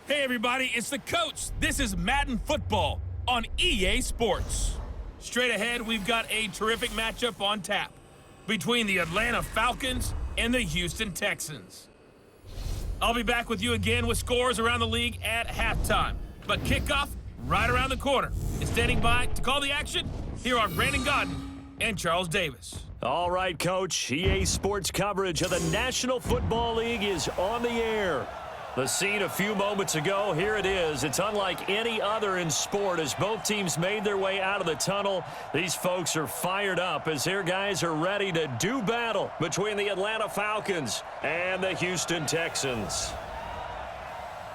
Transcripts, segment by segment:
Hey everybody, it's the coach. This is Madden Football on EA Sports. Straight ahead, we've got a terrific matchup on tap between the Atlanta Falcons and the Houston Texans. I'll be back with you again with scores around the league at halftime. But kickoff right around the corner. And standing by to call the action, here are Brandon Godden and Charles Davis. All right, Coach. EA Sports coverage of the National Football League is on the air. The scene a few moments ago, here it is. It's unlike any other in sport as both teams made their way out of the tunnel. These folks are fired up as their guys are ready to do battle between the Atlanta Falcons and the Houston Texans.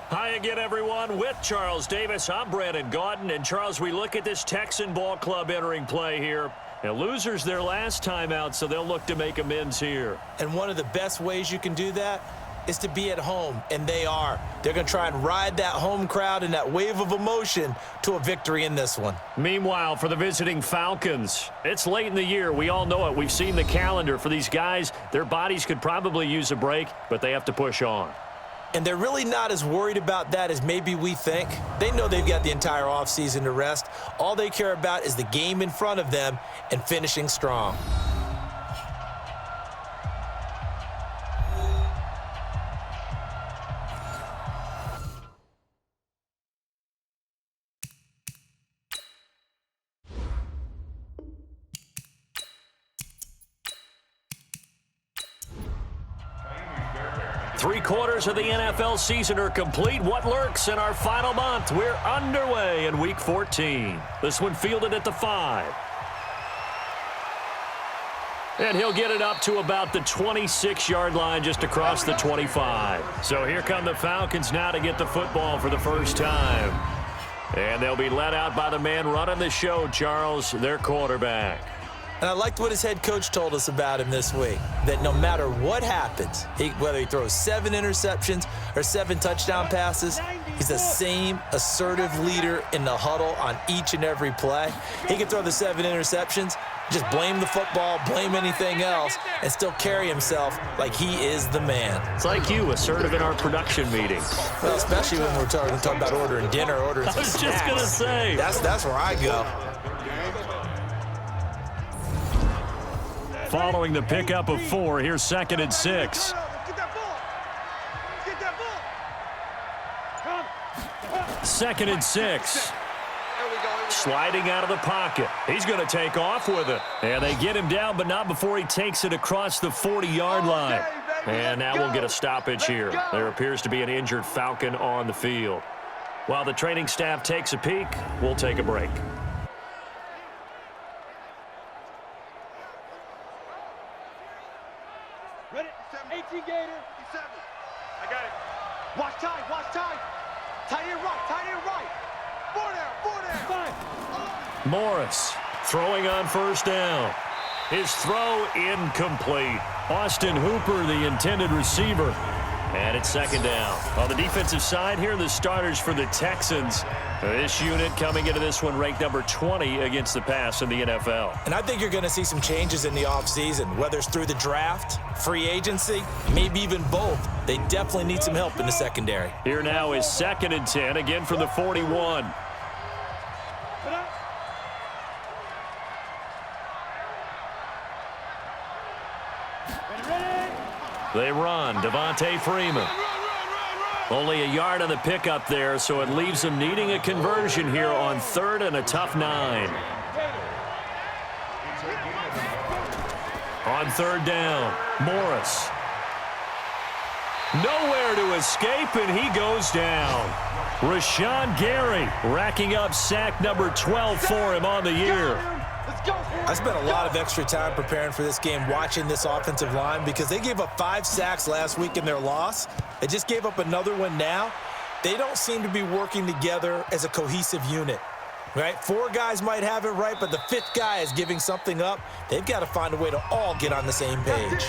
Hi again, everyone. With Charles Davis, I'm Brandon Godden. And, Charles, we look at this Texan ball club entering play here. Now, losers their last time out, so they'll look to make amends here. And one of the best ways you can do that is to be at home, and they are. They're going to try and ride that home crowd and that wave of emotion to a victory in this one. Meanwhile, for the visiting Falcons, it's late in the year. We all know it. We've seen the calendar for these guys. Their bodies could probably use a break, but they have to push on. And they're really not as worried about that as maybe we think. They know they've got the entire offseason to rest. All they care about is the game in front of them and finishing strong. Three-quarters of the NFL season are complete. What lurks in our final month? We're underway in Week 14. This one fielded at the 5. And he'll get it up to about the 26-yard line just across the 25. So here come the Falcons now to get the football for the first time. And they'll be led out by the man running the show, Charles, their quarterback. And I liked what his head coach told us about him this week, that no matter what happens, whether he throws 7 interceptions or 7 touchdown passes, he's the same assertive leader in the huddle on each and every play. He can throw the 7 interceptions, just blame the football, blame anything else, and still carry himself like he is the man. It's like you, assertive in our production meetings. Well, especially when we're talking about ordering dinner, ordering some snacks. I was just going to say. That's where I go. Following the pickup of 4, here's 2nd and 6. Second and 6. Sliding out of the pocket. He's going to take off with it. And they get him down, but not before he takes it across the 40-yard line. And now we'll get a stoppage here. There appears to be an injured Falcon on the field. While the training staff takes a peek, we'll take a break. Ready? 18 Gator. 57. I got it. Watch time, watch time. Tight end right. 4 down. 5. Morris throwing on first down. His throw incomplete. Austin Hooper, the intended receiver. And it's 2nd down. On the defensive side here, the starters for the Texans. This unit coming into this one ranked number 20 against the pass in the NFL. And I think you're going to see some changes in the offseason, whether it's through the draft, free agency, maybe even both. They definitely need some help in the secondary. Here now is 2nd and 10, again from the 41. They run. Devontae Freeman. Only a yard on the pickup there, so it leaves them needing a conversion here on 3rd and a tough 9. On 3rd down, Morris. Nowhere to escape, and he goes down. Rashawn Gary racking up sack number 12 for him on the year. I spent a lot of extra time preparing for this game, watching this offensive line, because they gave up 5 sacks last week in their loss. They just gave up another one now. They don't seem to be working together as a cohesive unit, right? 4 guys might have it right, but the 5th guy is giving something up. They've got to find a way to all get on the same page.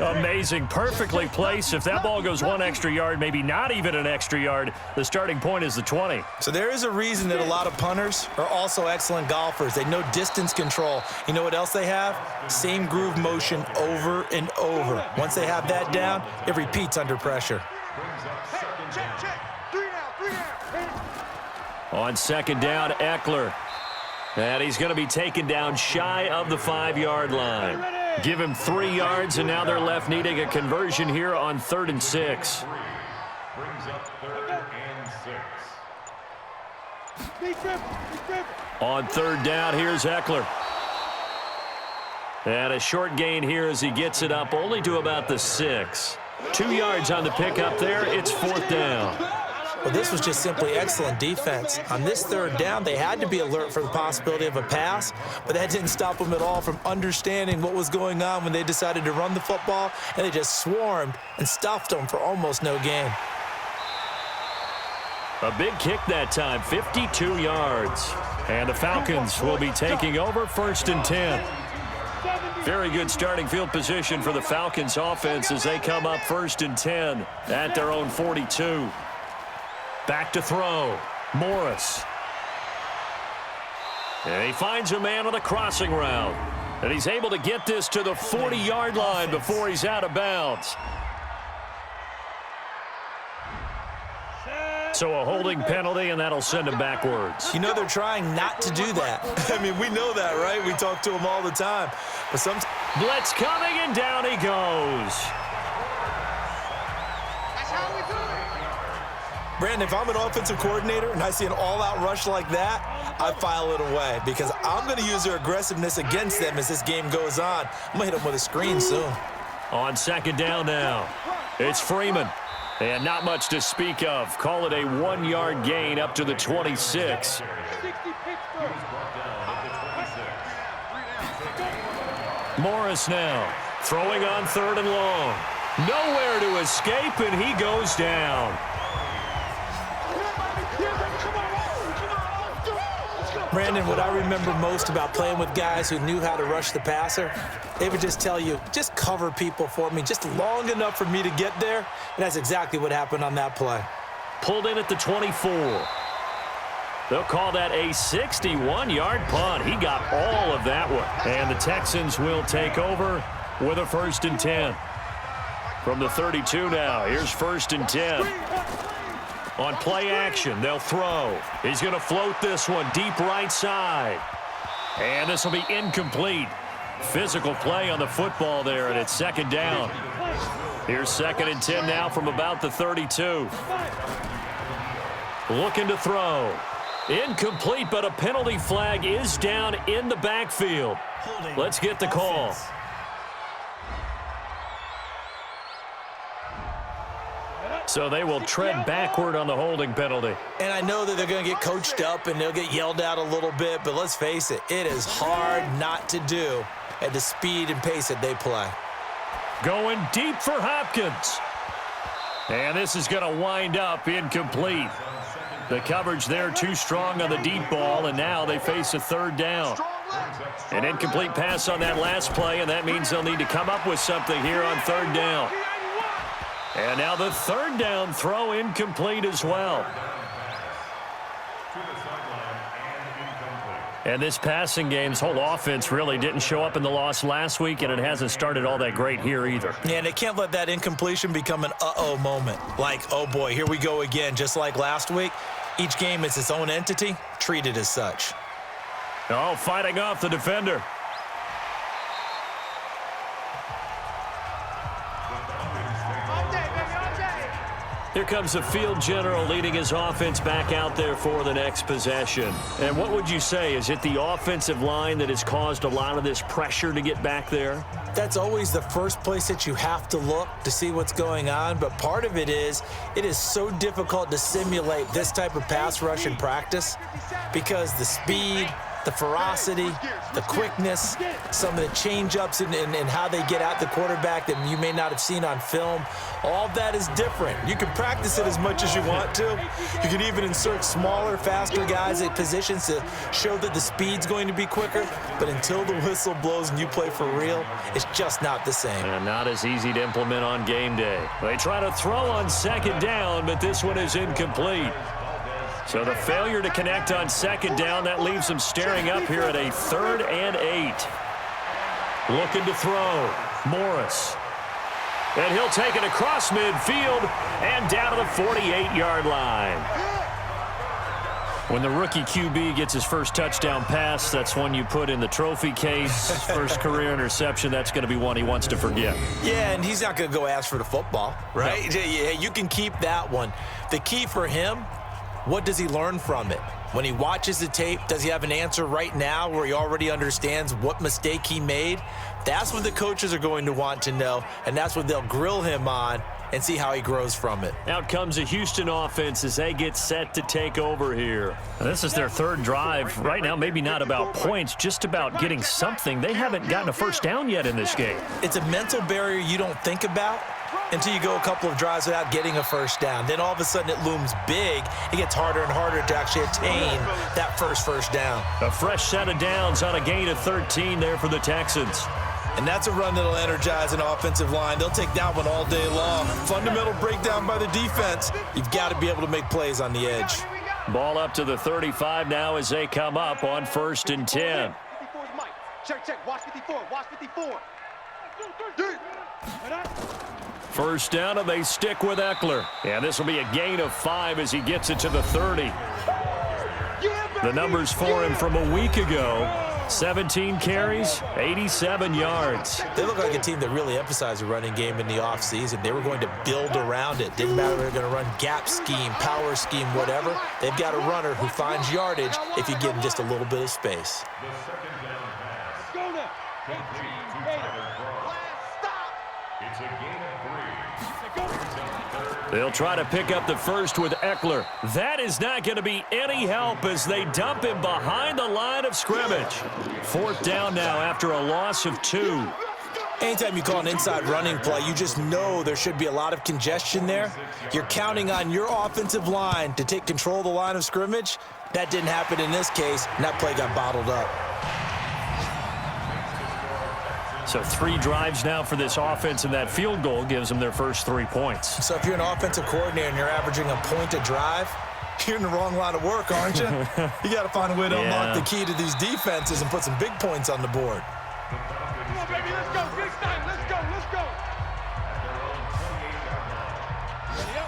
Amazing. Perfectly placed. If that ball goes 1 extra yard, maybe not even an extra yard, the starting point is the 20. So there is a reason that a lot of punters are also excellent golfers. They know distance control. You know what else they have? Same groove motion over and over. Once they have that down, it repeats under pressure. Check. 3 down. On second down, Eckler. And he's going to be taken down shy of the 5-yard line. Give him 3 yards, and now they're left needing a conversion here on 3rd and 6. Brings up 3rd and 6. On 3rd down, here's Eckler. And a short gain here as he gets it up only to about the 6. 2 yards on the pickup there. It's 4th down. Well, this was just simply excellent defense. On this 3rd down, they had to be alert for the possibility of a pass, but that didn't stop them at all from understanding what was going on when they decided to run the football, and they just swarmed and stuffed them for almost no gain. A big kick that time, 52 yards. And the Falcons will be taking over 1st and 10. Very good starting field position for the Falcons offense as they come up 1st and 10 at their own 42. Back to throw. Morris. And he finds a man on the crossing route. And he's able to get this to the 40-yard line before he's out of bounds. So a holding penalty, and that'll send him backwards. You know they're trying not to do that. I mean, we know that, right? We talk to them all the time. But sometimes... Blitz coming, and down he goes. Brandon, if I'm an offensive coordinator and I see an all-out rush like that, I file it away because I'm going to use their aggressiveness against them as this game goes on. I'm going to hit them with a screen soon. On 2nd down now, it's Freeman. And not much to speak of. Call it a 1-yard gain up to the 26. Morris now throwing on 3rd and long. Nowhere to escape, and he goes down. Brandon, what I remember most about playing with guys who knew how to rush the passer, they would just tell you, just cover people for me, just long enough for me to get there. And that's exactly what happened on that play. Pulled in at the 24. They'll call that a 61-yard punt. He got all of that one. And the Texans will take over with a 1st and 10. From the 32 now, here's 1st and 10. On play action, they'll throw. He's going to float this one deep right side. And this will be incomplete. Physical play on the football there, and it's 2nd down. Here's 2nd and 10 now from about the 32. Looking to throw. Incomplete, but a penalty flag is down in the backfield. Let's get the call. So they will tread backward on the holding penalty. And I know that they're going to get coached up and they'll get yelled at a little bit, but let's face it, it is hard not to do at the speed and pace that they play. Going deep for Hopkins. And this is going to wind up incomplete. The coverage there too strong on the deep ball, and now they face a 3rd down. An incomplete pass on that last play, and that means they'll need to come up with something here on 3rd down. And now the 3rd down throw incomplete as well. And this passing game's whole offense really didn't show up in the loss last week, and it hasn't started all that great here either. Yeah, and they can't let that incompletion become an uh-oh moment. Like, oh boy, here we go again, just like last week. Each game is its own entity, treated as such. Oh, fighting off the defender. Here comes the field general leading his offense back out there for the next possession. And what would you say? Is it the offensive line that has caused a lot of this pressure to get back there? That's always the first place that you have to look to see what's going on. But part of it is so difficult to simulate this type of pass rush in practice because the speed, the ferocity, the quickness, some of the change-ups and how they get at the quarterback that you may not have seen on film, all that is different. You can practice it as much as you want to. You can even insert smaller, faster guys at positions to show that the speed's going to be quicker, but until the whistle blows and you play for real, it's just not the same. And not as easy to implement on game day. They try to throw on 2nd down, but this one is incomplete. So the failure to connect on 2nd down, that leaves them staring up here at a 3rd and 8. Looking to throw. Morris. And he'll take it across midfield and down to the 48-yard line. When the rookie QB gets his first touchdown pass, that's one you put in the trophy case. First career interception, that's going to be one he wants to forget. Yeah, and he's not going to go ask for the football, right? No. Yeah, you can keep that one. The key for him, what does he learn from it? When he watches the tape, does he have an answer right now where he already understands what mistake he made? That's what the coaches are going to want to know, and that's what they'll grill him on and see how he grows from it. Out comes the Houston offense as they get set to take over here. And this is their third drive. Right now, maybe not about points, just about getting something. They haven't gotten a first down yet in this game. It's a mental barrier you don't think about until you go a couple of drives without getting a first down. Then all of a sudden it looms big. It gets harder and harder to actually attain that first down. A fresh set of downs on a gain of 13 there for the Texans. And that's a run that'll energize an offensive line. They'll take that one all day long. Fundamental breakdown by the defense. You've got to be able to make plays on the edge. Ball up to the 35 now as they come up on 1st and 10. Check. Watch 54. Watch 54. First down, and they stick with Eckler. And this will be a gain of 5 as he gets it to the 30. The numbers for him from a week ago. 17 carries, 87 yards. They look like a team that really emphasized the running game in the offseason. They were going to build around it. Didn't matter if they were going to run gap scheme, power scheme, whatever. They've got a runner who finds yardage if you give him just a little bit of space. They'll try to pick up the first with Eckler. That is not going to be any help as they dump him behind the line of scrimmage. 4th down now after a loss of 2. Anytime you call an inside running play, you just know there should be a lot of congestion there. You're counting on your offensive line to take control of the line of scrimmage. That didn't happen in this case, and that play got bottled up. So 3 drives now for this offense, and that field goal gives them their first 3 points. So if you're an offensive coordinator and you're averaging a point a drive, you're in the wrong line of work, aren't you? You got to find a way to unlock the key to these defenses and put some big points on the board. Come on, baby, let's go. Big time. Let's go.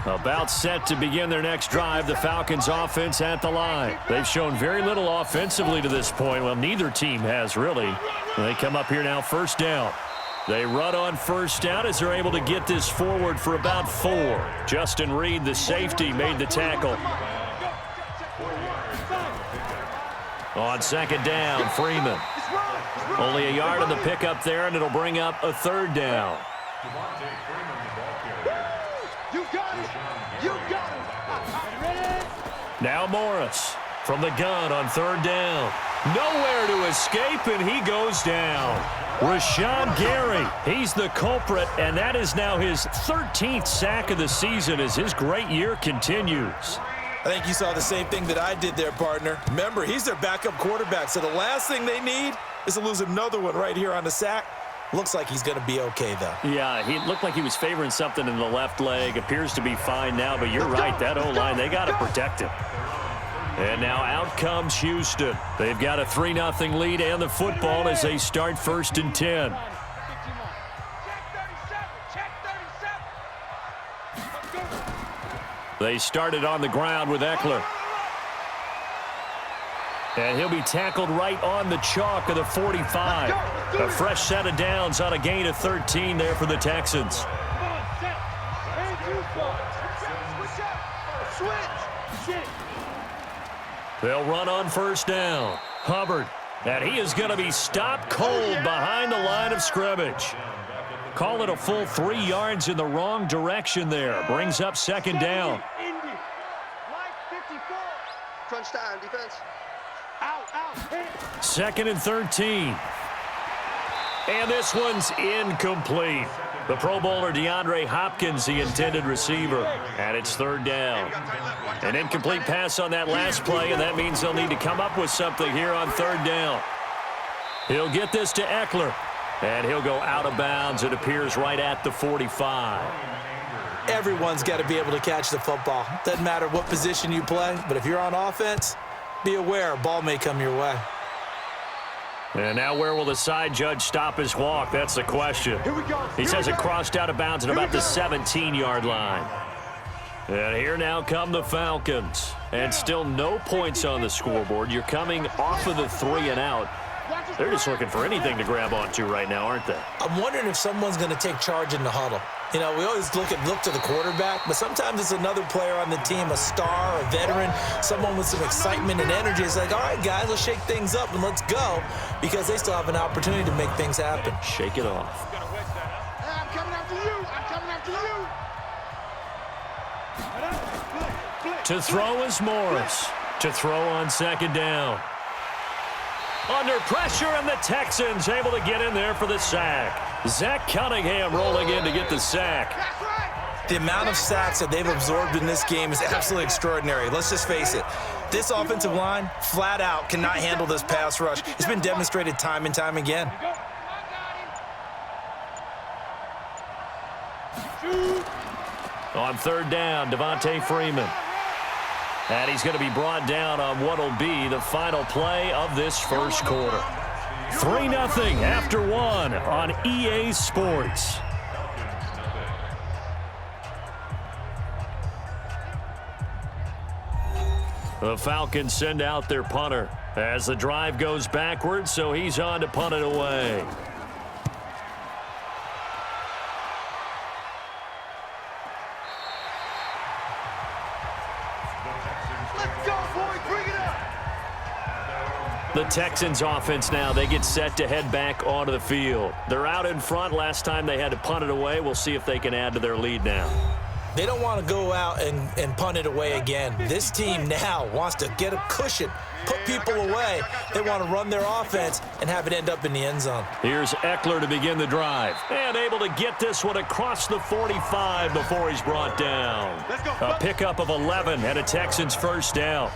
About set to begin their next drive, the Falcons offense at the line. They've shown very little offensively to this point. Well, neither team has really. They come up here now, 1st down. They run on 1st down as they're able to get this forward for about 4. Justin Reed, the safety, made the tackle. On 2nd down, Freeman. Only a yard on the pickup there, and it'll bring up a 3rd down. Now Morris from the gun on 3rd down. Nowhere to escape, and he goes down. Rashawn Gary, he's the culprit, and that is now his 13th sack of the season as his great year continues. I think you saw the same thing that I did there, partner. Remember, he's their backup quarterback, so the last thing they need is to lose another one right here on the sack. Looks like he's going to be okay, though. Yeah, he looked like he was favoring something in the left leg. Appears to be fine now, but you're right. That O-line, they got to protect him. And now out comes Houston. They've got a 3-0 lead and the football as they start 1st and 10. They started on the ground with Eckler. And he'll be tackled right on the chalk of the 45. A fresh set of downs on a gain of 13 there for the Texans. They'll run on 1st down. Hubbard, and he is going to be stopped cold behind the line of scrimmage. Call it a full 3 yards in the wrong direction there. Brings up 2nd down. Crunch time, defense. 2nd and 13. And this one's incomplete. The Pro Bowler DeAndre Hopkins, the intended receiver. And it's 3rd down. An incomplete pass on that last play, and that means they'll need to come up with something here on 3rd down. He'll get this to Eckler, and he'll go out of bounds. It appears right at the 45. Everyone's got to be able to catch the football. Doesn't matter what position you play, but if you're on offense, be aware a ball may come your way. And now where will the side judge stop his walk? That's the question. He says it crossed out of bounds at about the 17-yard line. And here now come the Falcons. And still no points on the scoreboard. You're coming off of the 3 and out. They're just looking for anything to grab onto right now, aren't they? I'm wondering if someone's going to take charge in the huddle. You know, we always look to the quarterback, but sometimes it's another player on the team, a star, a veteran, someone with some excitement and energy. It's like, all right, guys, let's shake things up and let's go, because they still have an opportunity to make things happen. Shake it off. I'm coming after you. I'm coming after you. To throw is Morris. To throw on second down. Under pressure, and the Texans able to get in there for the sack. Zach Cunningham rolling in to get the sack. The amount of sacks that they've absorbed in this game is absolutely extraordinary. Let's just face it. This offensive line, flat out, cannot handle this pass rush. It's been demonstrated time and time again. On third down, Devontae Freeman. And he's going to be brought down on what will be the final play of this first quarter. 3-0 after 1 on EA Sports. The Falcons send out their punter as the drive goes backwards, so he's on to punt it away. The Texans offense now, they get set to head back onto the field. They're out in front. Last time they had to punt it away. We'll see if they can add to their lead now. They don't want to go out and punt it away again. This team now wants to get a cushion, put people away. They want to run their offense and have it end up in the end zone. Here's Eckler to begin the drive. And able to get this one across the 45 before he's brought down. A pickup of 11 and a Texans first down.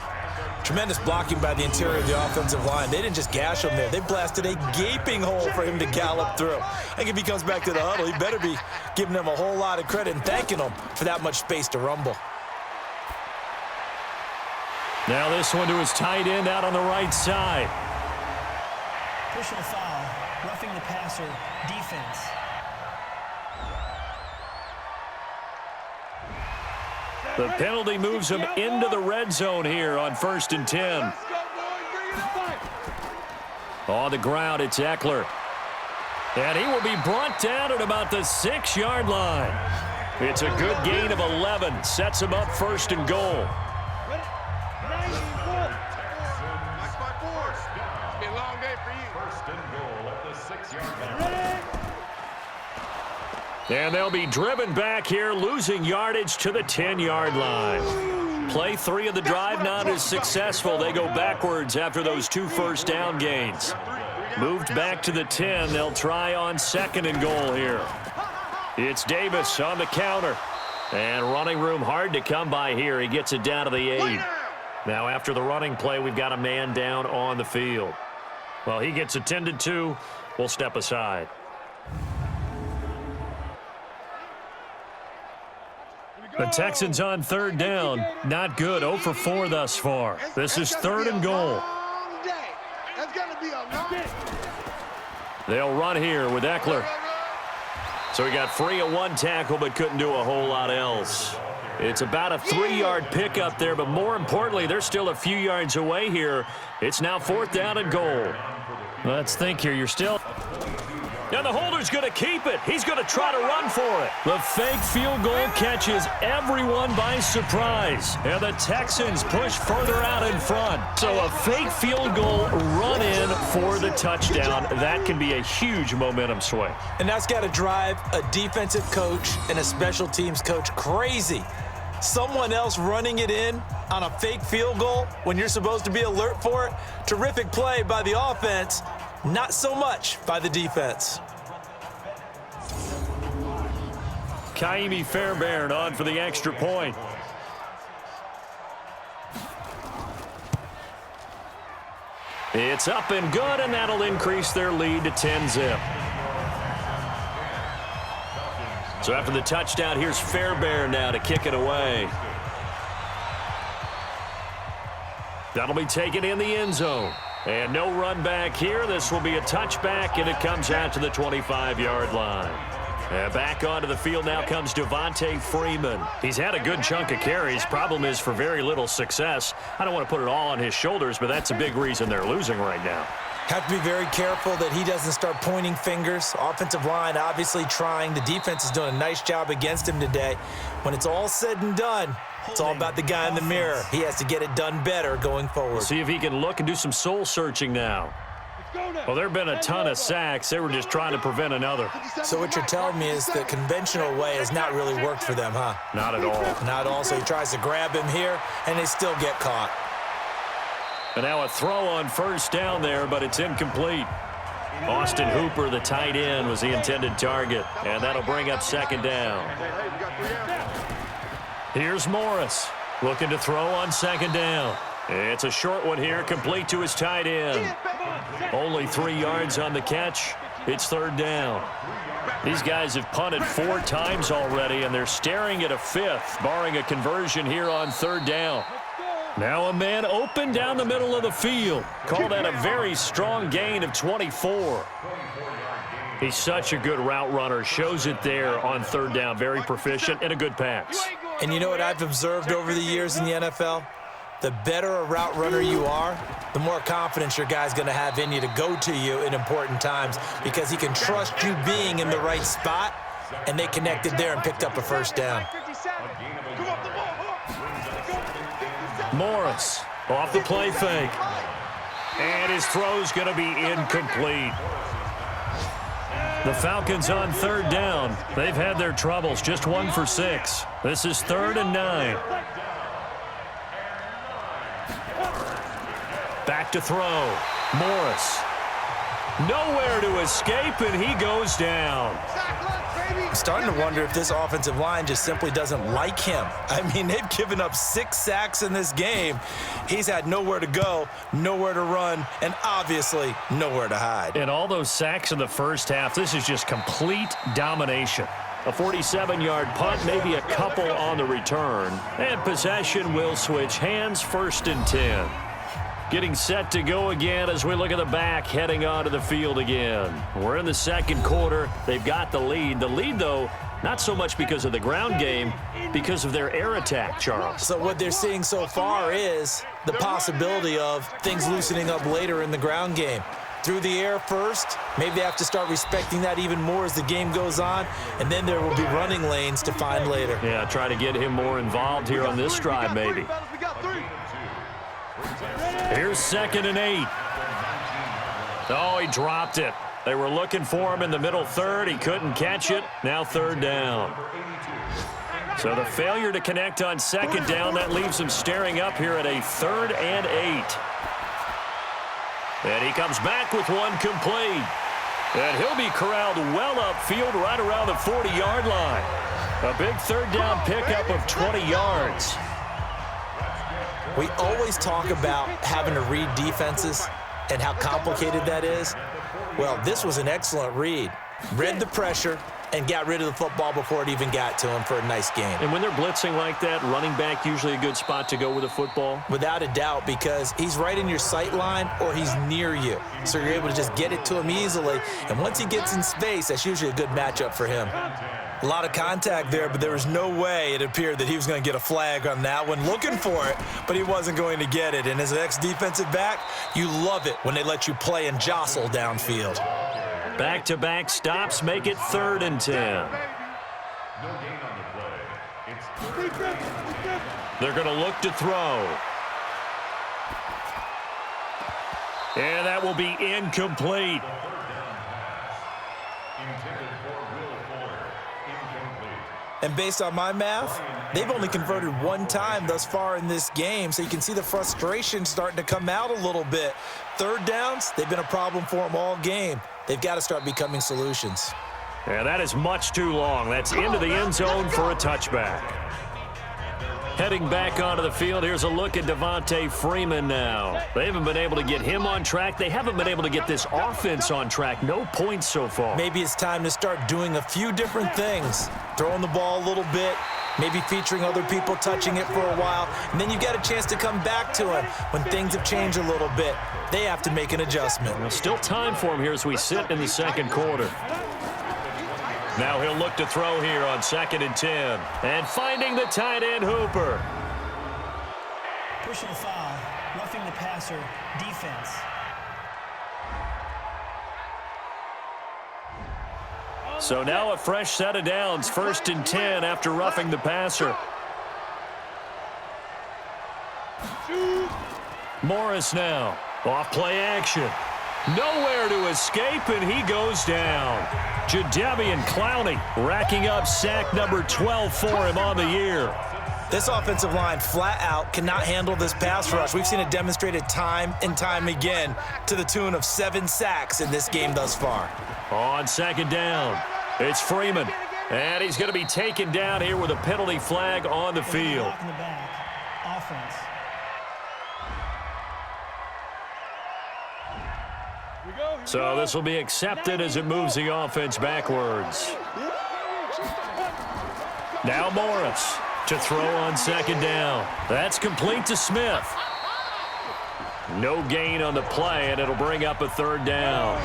Tremendous blocking by the interior of the offensive line. They didn't just gash him there. They blasted a gaping hole for him to gallop through. I think if he comes back to the huddle, he better be giving them a whole lot of credit and thanking them for that much space to rumble. Now this one to his tight end out on the right side. Personal foul, roughing the passer, defense. The penalty moves him into the red zone here on 1st and 10. On the ground, it's Eckler. And he will be brought down at about the 6-yard line. It's a good gain of 11. Sets him up 1st and goal. And they'll be driven back here, losing yardage to the 10-yard line. Play 3 of the drive not as successful. They go backwards after those 2 first down gains. Moved back to the 10. They'll try on 2nd and goal here. It's Davis on the counter. And running room hard to come by here. He gets it down to the 8. Now after the running play, we've got a man down on the field. Well, he gets attended to. We'll step aside. The Texans on 3rd down. Not good. 0 for 4 thus far. This is 3rd and goal. They'll run here with Eckler. So he got free of 1 tackle but couldn't do a whole lot else. It's about a 3-yard pickup there, but more importantly, they're still a few yards away here. It's now 4th down and goal. Let's think here. You're still... And the holder's going to keep it. He's going to try to run for it. The fake field goal catches everyone by surprise. And the Texans push further out in front. So a fake field goal run in for the touchdown. That can be a huge momentum swing. And that's got to drive a defensive coach and a special teams coach crazy. Someone else running it in on a fake field goal when you're supposed to be alert for it. Terrific play by the offense. Not so much by the defense. Kaimi Fairbairn on for the extra point. It's up and good, and that'll increase their lead to 10-zip. So after the touchdown, here's Fairbairn now to kick it away. That'll be taken in the end zone. And no run back here. This will be a touchback, and it comes out to the 25-yard line. And back onto the field now comes Devontae Freeman. He's had a good chunk of carries. Problem is for very little success. I don't want to put it all on his shoulders, but that's a big reason they're losing right now. Have to be very careful that he doesn't start pointing fingers. Offensive line obviously trying. The defense is doing a nice job against him today. When it's all said and done, it's all about the guy in the mirror. He has to get it done better going forward. See if he can look and do some soul searching now. Well, there have been a ton of sacks. They were just trying to prevent another. So what you're telling me is the conventional way has not really worked for them, huh? Not at all. Not at all. So he tries to grab him here, and they still get caught. And now a throw on first down there, but it's incomplete. Austin Hooper, the tight end, was the intended target, and that'll bring up second down. Here's Morris looking to throw on second down. It's a short one here, complete to his tight end. Only 3 yards on the catch. It's third down. These guys have punted 4 times already, and they're staring at a 5th, barring a conversion here on third down. Now a man open down the middle of the field. Call that a very strong gain of 24. He's such a good route runner. Shows it there on third down. Very proficient and a good pass. And you know what I've observed over the years in the NFL? The better a route runner you are, the more confidence your guy's going to have in you to go to you in important times because he can trust you being in the right spot, and they connected there and picked up a first down. Morris off the play fake. And his throw's going to be incomplete. The Falcons on third down. They've had their troubles, just 1 for 6. This is 3rd and 9. Back to throw. Morris. Nowhere to escape, and he goes down. I'm starting to wonder if this offensive line just simply doesn't like him. I mean, they've given up 6 sacks in this game. He's had nowhere to go, nowhere to run, and obviously nowhere to hide. And all those sacks in the first half, this is just complete domination. A 47-yard punt, maybe a couple on the return. And possession will switch hands, 1st and 10. Getting set to go again as we look at the back, heading onto the field again. We're in the second quarter. They've got the lead. The lead, though, not so much because of the ground game, because of their air attack, Charles. So what they're seeing so far is the possibility of things loosening up later in the ground game. Through the air first, maybe they have to start respecting that even more as the game goes on, and then there will be running lanes to find later. Yeah, try to get him more involved here on this drive, maybe. Here's 2nd and 8. Oh, he dropped it. They were looking for him in the middle third. He couldn't catch it. Now third down. So the failure to connect on second down, that leaves him staring up here at a 3rd and 8. And he comes back with one complete. And he'll be corralled well upfield right around the 40-yard line. A big third down pickup of 20 yards. We always talk about having to read defenses and how complicated that is. Well, this was an excellent read. Read the pressure and got rid of the football before it even got to him for a nice game. And when they're blitzing like that, running back usually a good spot to go with the football? Without a doubt, because he's right in your sight line or he's near you. So you're able to just get it to him easily. And once he gets in space, that's usually a good matchup for him. A lot of contact there, but there was no way it appeared that he was going to get a flag on that one. Looking for it, but he wasn't going to get it. And as an ex-defensive back, you love it when they let you play and jostle downfield. Back-to-back stops make it 3rd and 10. They're going to look to throw. And that will be incomplete. And based on my math, they've only converted 1 time thus far in this game, so you can see the frustration starting to come out a little bit. Third downs, they've been a problem for them all game. They've got to start becoming solutions. Yeah, that is much too long. That's into the end zone for a touchback. Heading back onto the field, here's a look at Devontae Freeman now. They haven't been able to get him on track. They haven't been able to get this offense on track. No points so far. Maybe it's time to start doing a few different things. Throwing the ball a little bit, maybe featuring other people touching it for a while, and then you get a chance to come back to him when things have changed a little bit. They have to make an adjustment. Well, still time for him here as we sit in the second quarter. Now he'll look to throw here on 2nd and 10. And finding the tight end Hooper. Personal foul, roughing the passer, defense. So now a fresh set of downs, 1st and 10 after roughing the passer. Morris now, off play action. Nowhere to escape, and he goes down. Jadeveon Clowney racking up sack number 12 for him on the year. This offensive line flat out cannot handle this pass rush. We've seen it demonstrated time and time again to the tune of 7 sacks in this game thus far. On 2nd down, it's Freeman. And he's going to be taken down here with a penalty flag on the field. In the back. Offense. So this will be accepted as it moves the offense backwards. Now Morris to throw on 2nd down. That's complete to Smith. No gain on the play, and it'll bring up a 3rd down.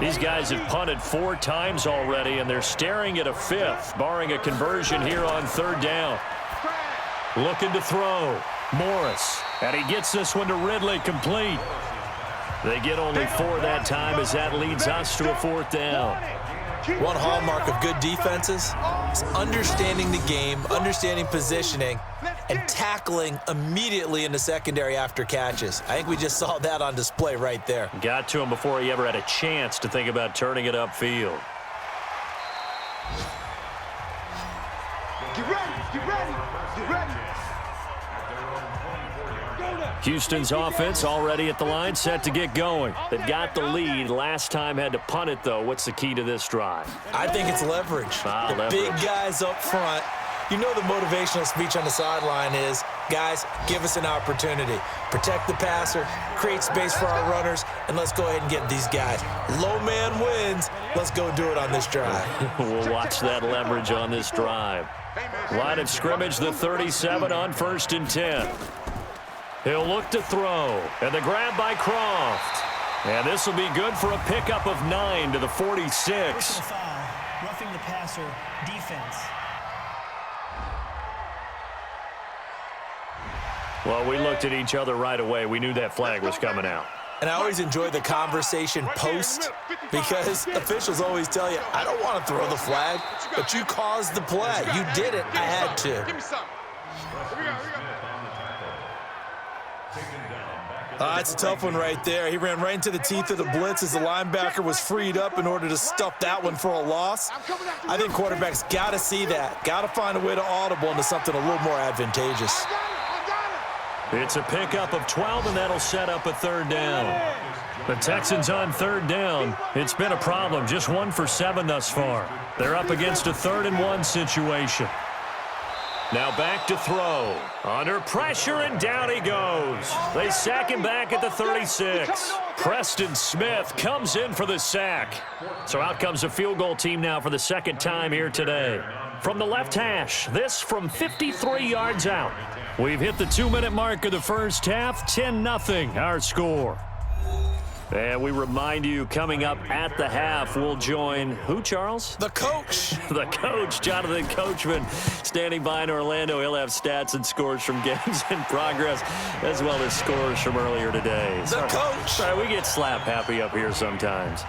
These guys have punted 4 times already, and they're staring at a 5th, barring a conversion here on 3rd down. Looking to throw. Morris, and he gets this one to Ridley, complete. They get only 4 that time as that leads us to a 4th down. One hallmark of good defenses is understanding the game, understanding positioning, and tackling immediately in the secondary after catches. I think we just saw that on display right there. Got to him before he ever had a chance to think about turning it upfield. Get ready, get ready, get ready. Houston's offense already at the line, set to get going. They've got the lead. Last time had to punt it, though. What's the key to this drive? I think it's leverage. Leverage. Big guys up front. You know the motivational speech on the sideline is, guys, give us an opportunity. Protect the passer, create space for our runners, and let's go ahead and get these guys. Low man wins. Let's go do it on this drive. We'll watch that leverage on this drive. Line of scrimmage, the 37 on 1st and 10. He'll look to throw, and the grab by Croft. And this will be good for a pickup of 9 to the 46. Personal foul, roughing the passer, defense. Well, we looked at each other right away. We knew that flag was coming out. And I always enjoy the conversation post because officials always tell you, I don't want to throw the flag, but you caused the play. You did it. I had to. Give me something. It's a tough one right there. He ran right into the teeth of the blitz as the linebacker was freed up in order to stuff that one for a loss. I think quarterbacks got to see that. Got to find a way to audible into something a little more advantageous. It's a pickup of 12, and that'll set up a 3rd down. The Texans on 3rd down. It's been a problem. Just 1 for 7 thus far. They're up against a 3rd and 1 situation. Now back to throw. Under pressure, and down he goes. They sack him back at the 36. Preston Smith comes in for the sack. So out comes a field goal team now for the 2nd time here today. From the left hash, this from 53 yards out. We've hit the 2-minute mark of the first half, 10-0 our score. And we remind you, coming up at the half, we'll join who, Charles? The coach. The coach, Jonathan Coachman, standing by in Orlando. He'll have stats and scores from games in progress, as well as scores from earlier today. The coach. Sorry, we get slap happy up here sometimes.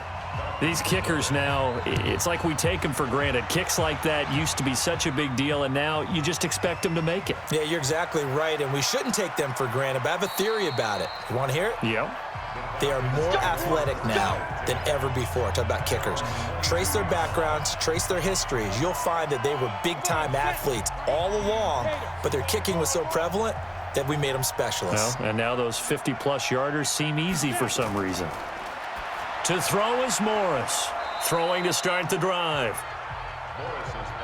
These kickers now, it's like we take them for granted. Kicks like that used to be such a big deal, and now you just expect them to make it. Yeah, you're exactly right, and we shouldn't take them for granted, but I have a theory about it. You want to hear it? Yep. They are more athletic now than ever before. Talk about kickers. Trace their backgrounds, trace their histories. You'll find that they were big-time athletes all along, but their kicking was so prevalent that we made them specialists. Well, and now those 50-plus yarders seem easy for some reason. To throw is Morris. Throwing to start the drive.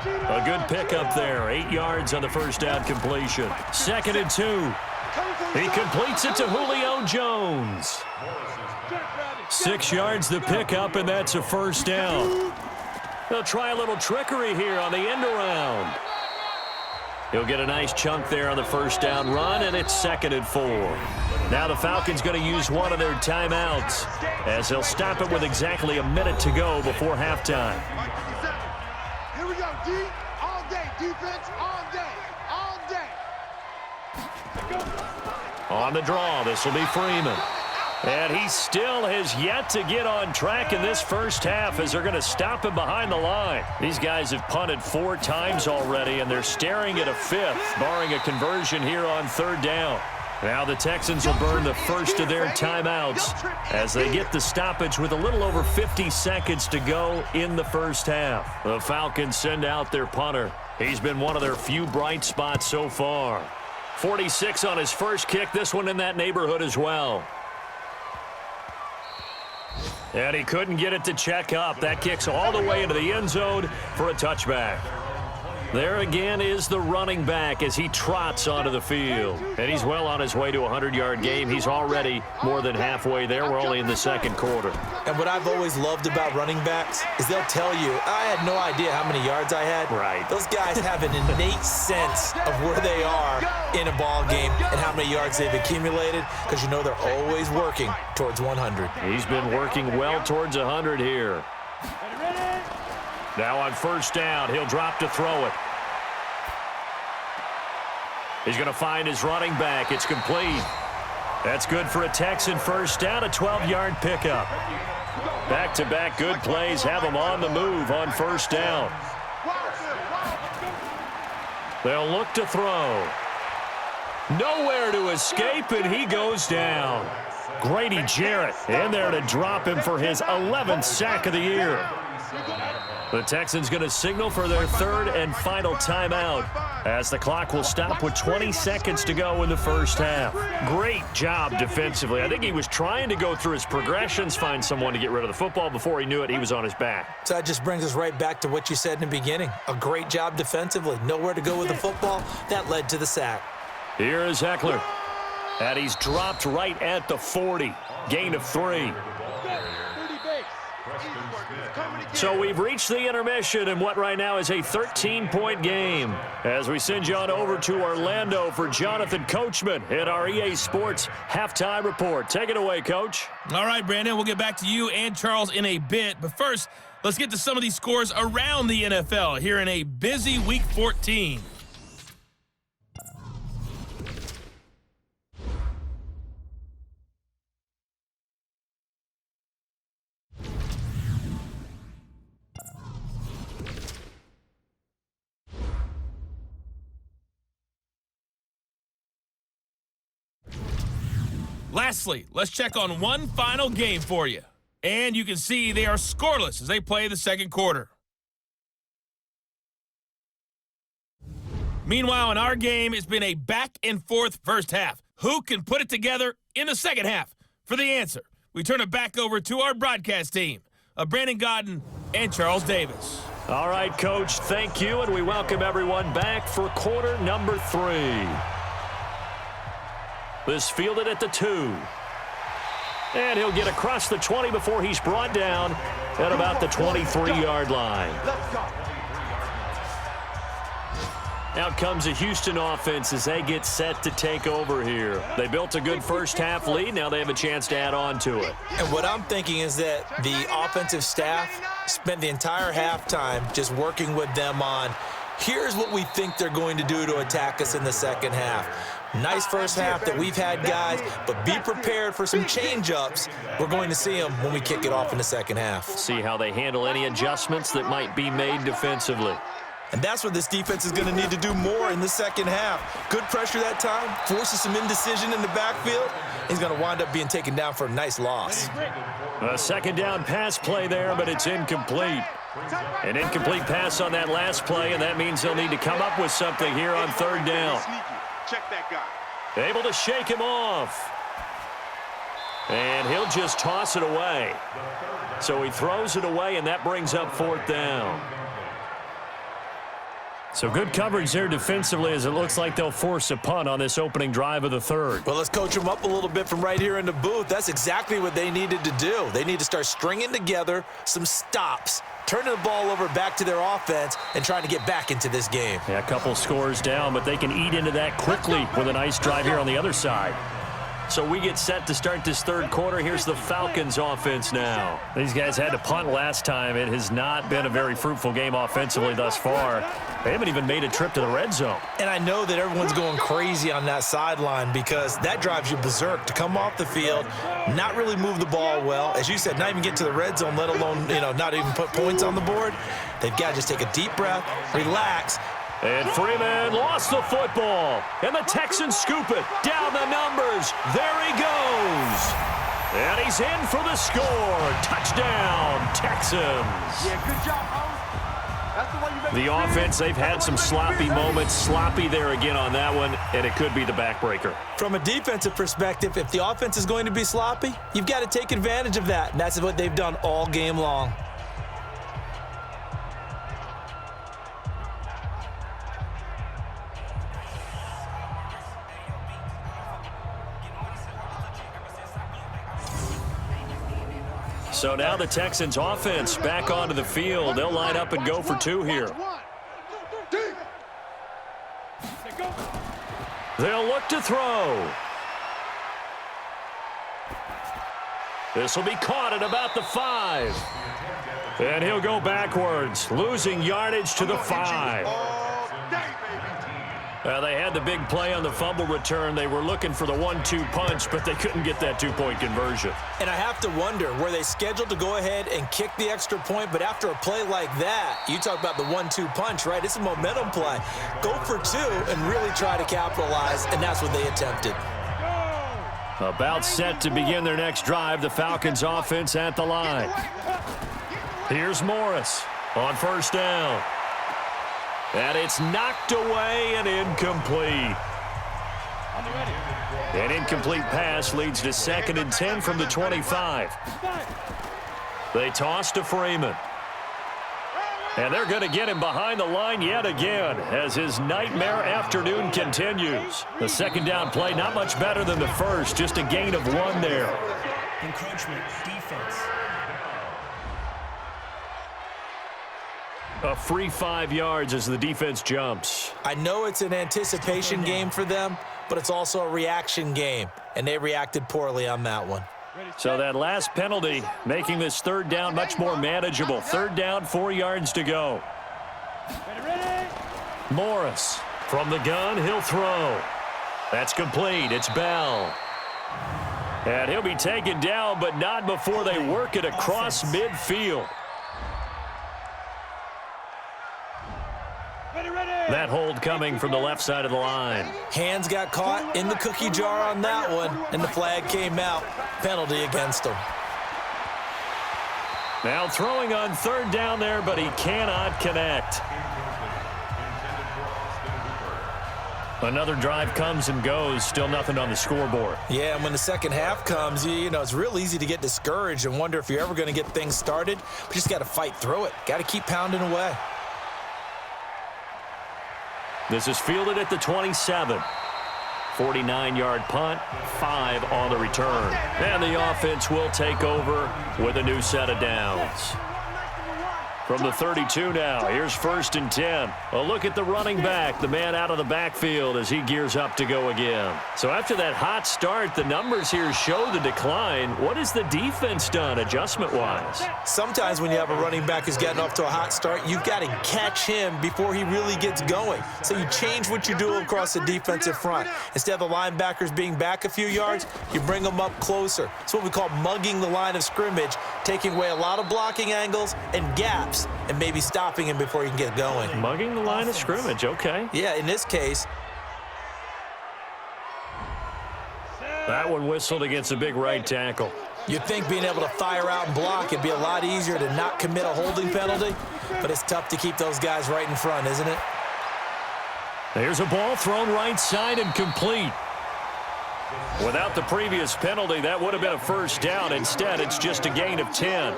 A good pickup there. 8 yards on the first down completion. 2nd and 2. He completes it to Julio Jones. 6 yards the pickup, and that's a first down. They'll try a little trickery here on the end around. He'll get a nice chunk there on the first down run, and it's 2nd and 4. Now the Falcons going to use one of their timeouts as they'll stop it with exactly a minute to go before halftime. D, all day. Defense, all day. All day. On the draw, this will be Freeman. And he still has yet to get on track in this first half as they're going to stop him behind the line. These guys have punted 4 times already, and they're staring at a 5th, barring a conversion here on 3rd down. Now the Texans will burn the first of their timeouts as they get the stoppage with a little over 50 seconds to go in the first half. The Falcons send out their punter. He's been one of their few bright spots so far. 46 on his first kick, this one in that neighborhood as well. And he couldn't get it to check up. That kicks all the way into the end zone for a touchback. There again is the running back as he trots onto the field. And he's well on his way to a 100-yard game. He's already more than halfway there. We're only in the second quarter. And what I've always loved about running backs is they'll tell you, I had no idea how many yards I had. Right. Those guys have an innate sense of where they are in a ball game and how many yards they've accumulated, because you know they're always working towards 100. He's been working well towards 100 here. Now on first down, he'll drop to throw it. He's going to find his running back. It's complete. That's good for a Texan first down, a 12-yard pickup. Back-to-back good plays have him on the move on first down. They'll look to throw. Nowhere to escape, and he goes down. Grady Jarrett in there to drop him for his 11th sack of the year. The Texans going to signal for their 3rd and final timeout as the clock will stop with 20 seconds to go in the first half. Great job defensively. I think he was trying to go through his progressions, find someone to get rid of the football. Before he knew it, he was on his back. So that just brings us right back to what you said in the beginning. A great job defensively. Nowhere to go with the football. That led to the sack. Here is Eckler. And he's dropped right at the 40. Gain of 3. So we've reached the intermission in what right now is a 13-point game as we send you on over to Orlando for Jonathan Coachman in our EA Sports Halftime Report. Take it away, Coach. All right, Brandon, we'll get back to you and Charles in a bit. But first, let's get to some of these scores around the NFL here in a busy Week 14. Lastly, let's check on one final game for you. And you can see they are scoreless as they play the second quarter. Meanwhile, in our game, it's been a back-and-forth first half. Who can put it together in the second half? For the answer, we turn it back over to our broadcast team of Brandon Godden and Charles Davis. All right, Coach, thank you, and we welcome everyone back for quarter number 3. This fielded at the 2. And he'll get across the 20 before he's brought down at about the 23-yard line. Out comes the Houston offense as they get set to take over here. They built a good first half lead. Now they have a chance to add on to it. And what I'm thinking is that the offensive staff spent the entire halftime just working with them on, here's what we think they're going to do to attack us in the second half. Nice first half that we've had, guys, but be prepared for some change-ups. We're going to see them when we kick it off in the second half. See how they handle any adjustments that might be made defensively. And that's what this defense is going to need to do more in the second half. Good pressure that time, forces some indecision in the backfield. He's going to wind up being taken down for a nice loss. A second down pass play there, but it's incomplete. An incomplete pass on that last play, and that means they'll need to come up with something here on third down. Check that guy. Able to shake him off. And he'll just toss it away. So he throws it away, and that brings up fourth down. So good coverage there defensively as it looks like they'll force a punt on this opening drive of the third. Well, let's coach them up a little bit from right here in the booth. That's exactly what they needed to do. They need to start stringing together some stops, turning the ball over back to their offense, and trying to get back into this game. Yeah, a couple scores down, but they can eat into that quickly with a nice drive here on the other side. So we get set to start this third quarter. Here's the Falcons offense now. These guys had to punt last time. It has not been a very fruitful game offensively thus far. They haven't even made a trip to the red zone. And I know that everyone's going crazy on that sideline because that drives you berserk to come off the field, not really move the ball well. As you said, not even get to the red zone, let alone, not even put points on the board. They've got to just take a deep breath, relax. And Freeman lost the football. And the Texans scoop it. Down the numbers. There he goes. And he's in for the score. Touchdown, Texans. Yeah, good job, Holmes. That's the way you make The offense, they've had some sloppy moments. Sloppy there again on that one, and it could be the backbreaker. From a defensive perspective, if the offense is going to be sloppy, you've got to take advantage of that. And that's what they've done all game long. So now the Texans offense back onto the field. They'll line up and go for two here. They'll look to throw. This will be caught at about the 5. And he'll go backwards, losing yardage to the 5. They had the big play on the fumble return. They were looking for the 1-2 punch, but they couldn't get that two-point conversion. And I have to wonder, were they scheduled to go ahead and kick the extra point? But after a play like that, you talk about the 1-2 punch, right? It's a momentum play. Go for 2 and really try to capitalize, and that's what they attempted. About set to begin their next drive, the Falcons offense at the line. Here's Morris on first down. And it's knocked away and incomplete. An incomplete pass leads to 2nd and 10 from the 25. They toss to Freeman. And they're going to get him behind the line yet again as his nightmare afternoon continues. The second down play not much better than the first, just a gain of 1 there. Encroachment, defense. A free 5 yards as the defense jumps. I know it's an anticipation game for them, but it's also a reaction game, and they reacted poorly on that one. So that last penalty making this third down much more manageable. Third down, 4 yards to go. Morris from the gun, he'll throw. That's complete. It's Bell. And he'll be taken down, but not before they work it across midfield. That hold coming from the left side of the line. Hands got caught in the cookie jar on that one, and the flag came out. Penalty against them. Now throwing on third down there, but he cannot connect. Another drive comes and goes, still nothing on the scoreboard. Yeah, and when the second half comes, it's real easy to get discouraged and wonder if you're ever going to get things started. But you just got to fight through it. Got to keep pounding away. This is fielded at the 27. 49-yard punt, 5 on the return. And the offense will take over with a new set of downs. From the 32 now, here's 1st and 10. A look at the running back, the man out of the backfield as he gears up to go again. So after that hot start, the numbers here show the decline. What has the defense done adjustment-wise? Sometimes when you have a running back who's getting off to a hot start, you've got to catch him before he really gets going. So you change what you do across the defensive front. Instead of the linebackers being back a few yards, you bring them up closer. It's what we call mugging the line of scrimmage, taking away a lot of blocking angles and gaps, and maybe stopping him before he can get going. Mugging the line of scrimmage, okay. Yeah, in this case. That one whistled against a big right tackle. You'd think being able to fire out and block it'd be a lot easier to not commit a holding penalty, but it's tough to keep those guys right in front, isn't it? There's a ball thrown right side and complete. Without the previous penalty, that would have been a first down. Instead, it's just a gain of 10.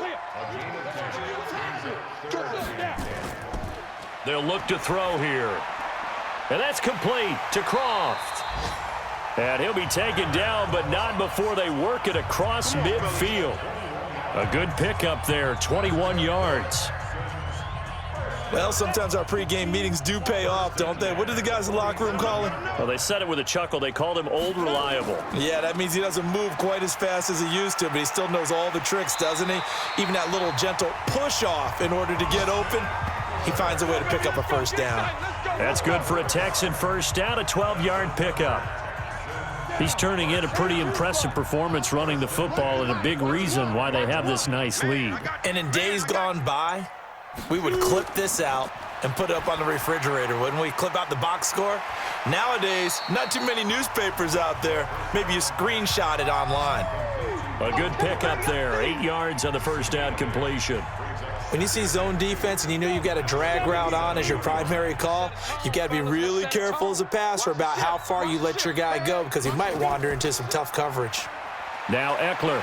They'll look to throw here. And that's complete to Croft. And he'll be taken down, but not before they work it across midfield. A good pickup there, 21 yards. Well, sometimes our pregame meetings do pay off, don't they? What do the guys in the locker room call him? Well, they said it with a chuckle. They called him Old Reliable. Yeah, that means he doesn't move quite as fast as he used to, but he still knows all the tricks, doesn't he? Even that little gentle push-off in order to get open, he finds a way to pick up a first down. That's good for a Texan first down, a 12-yard pickup. He's turning in a pretty impressive performance running the football and a big reason why they have this nice lead. And in days gone by, we would clip this out and put it up on the refrigerator, wouldn't we? Clip out the box score. Nowadays, not too many newspapers out there. Maybe you screenshot it online. A good pickup there, 8 yards on the first down completion. When you see zone defense and you know you've got a drag route on as your primary call, you've got to be really careful as a passer about how far you let your guy go because he might wander into some tough coverage. Now Eckler,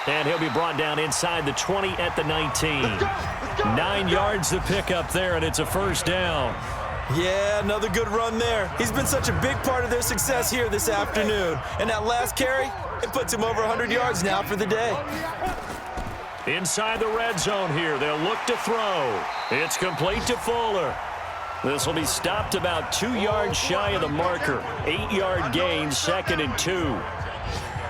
and he'll be brought down inside the 20 at the 19. 9 yards to pick up there, and it's a first down. Yeah, another good run there. He's been such a big part of their success here this afternoon. And that last carry, it puts him over 100 yards now for the day. Inside the red zone here, they'll look to throw. It's complete to Fuller. This will be stopped about 2 yards shy of the marker. 8-yard gain, 2nd and 2.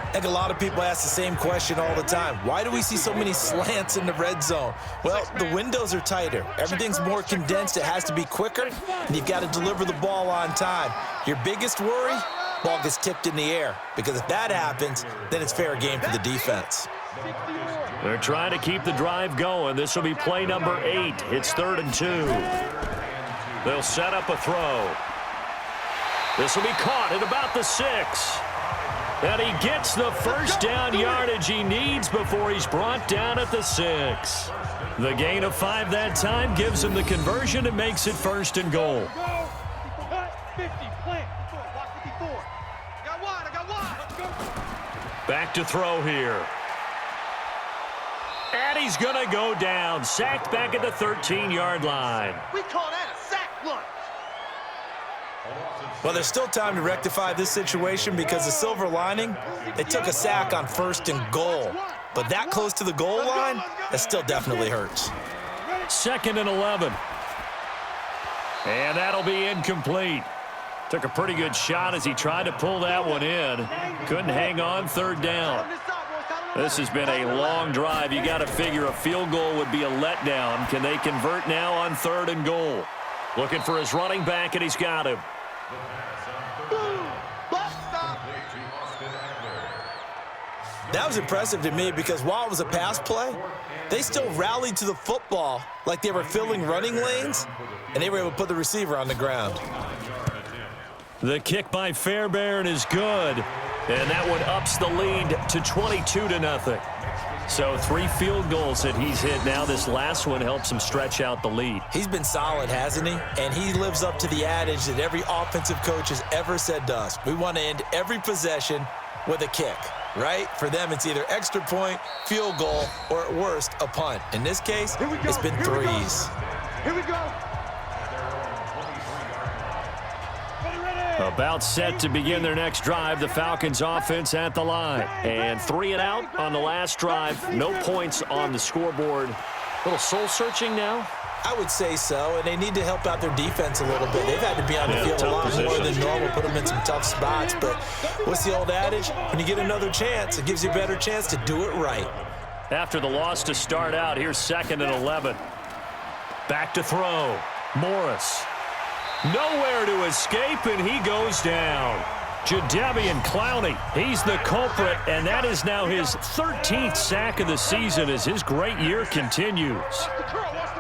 I think a lot of people ask the same question all the time. Why do we see so many slants in the red zone? Well, the windows are tighter. Everything's more condensed. It has to be quicker, and you've got to deliver the ball on time. Your biggest worry? Ball gets tipped in the air, because if that happens, then it's fair game for the defense. They're trying to keep the drive going. This will be play number 8. It's 3rd and 2. They'll set up a throw. This will be caught at about the 6. And he gets the first down yardage he needs before he's brought down at the 6. The gain of 5 that time gives him the conversion and makes it 1st and goal. Back to throw here. And he's going to go down. Sacked back at the 13-yard line. We call that a sack lunch. Well, there's still time to rectify this situation because the silver lining, they took a sack on 1st and goal. But that close to the goal line, that still definitely hurts. 2nd and 11. And that'll be incomplete. Took a pretty good shot as he tried to pull that one in. Couldn't hang on, 3rd down. This has been a long drive. You got to figure a field goal would be a letdown. Can they convert now on 3rd and goal? Looking for his running back, and he's got him. That was impressive to me because while it was a pass play, they still rallied to the football like they were filling running lanes, and they were able to put the receiver on the ground. The kick by Fairbairn is good, and that one ups the lead to 22-0. So 3 field goals that he's hit now. This last one helps him stretch out the lead. He's been solid, hasn't he? And he lives up to the adage that every offensive coach has ever said to us. We want to end every possession with a kick, right? For them, it's either extra point, field goal, or at worst, a punt. In this case, it's been 3s. Here we go. About set to begin their next drive, the Falcons offense at the line. And 3 and out on the last drive. No points on the scoreboard. A little soul-searching now? I would say so, and they need to help out their defense a little bit. They've had to be on the field a lot more than normal, put them in some tough spots. But what's the old adage? When you get another chance, it gives you a better chance to do it right. After the loss to start out, here's 2nd and 11. Back to throw. Morris. Nowhere to escape, and he goes down. Jadeveon Clowney, he's the culprit, and that is now his 13th sack of the season as his great year continues.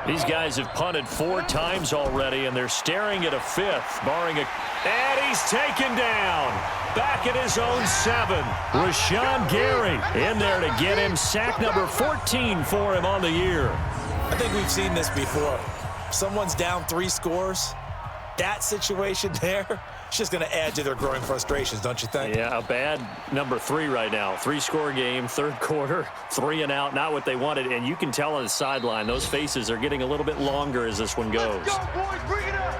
These guys have punted 4 times already, and they're staring at a 5th, barring a... And he's taken down. Back at his own 7. Rashawn Gary in there to get him sack number 14 for him on the year. I think we've seen this before. Someone's down 3 scores. That situation there, it's just going to add to their growing frustrations, don't you think? Yeah, a bad number 3 right now. 3-score game, 3rd quarter, 3 and out, not what they wanted. And you can tell on the sideline, those faces are getting a little bit longer as this one goes. Let's go, boys, bring it up.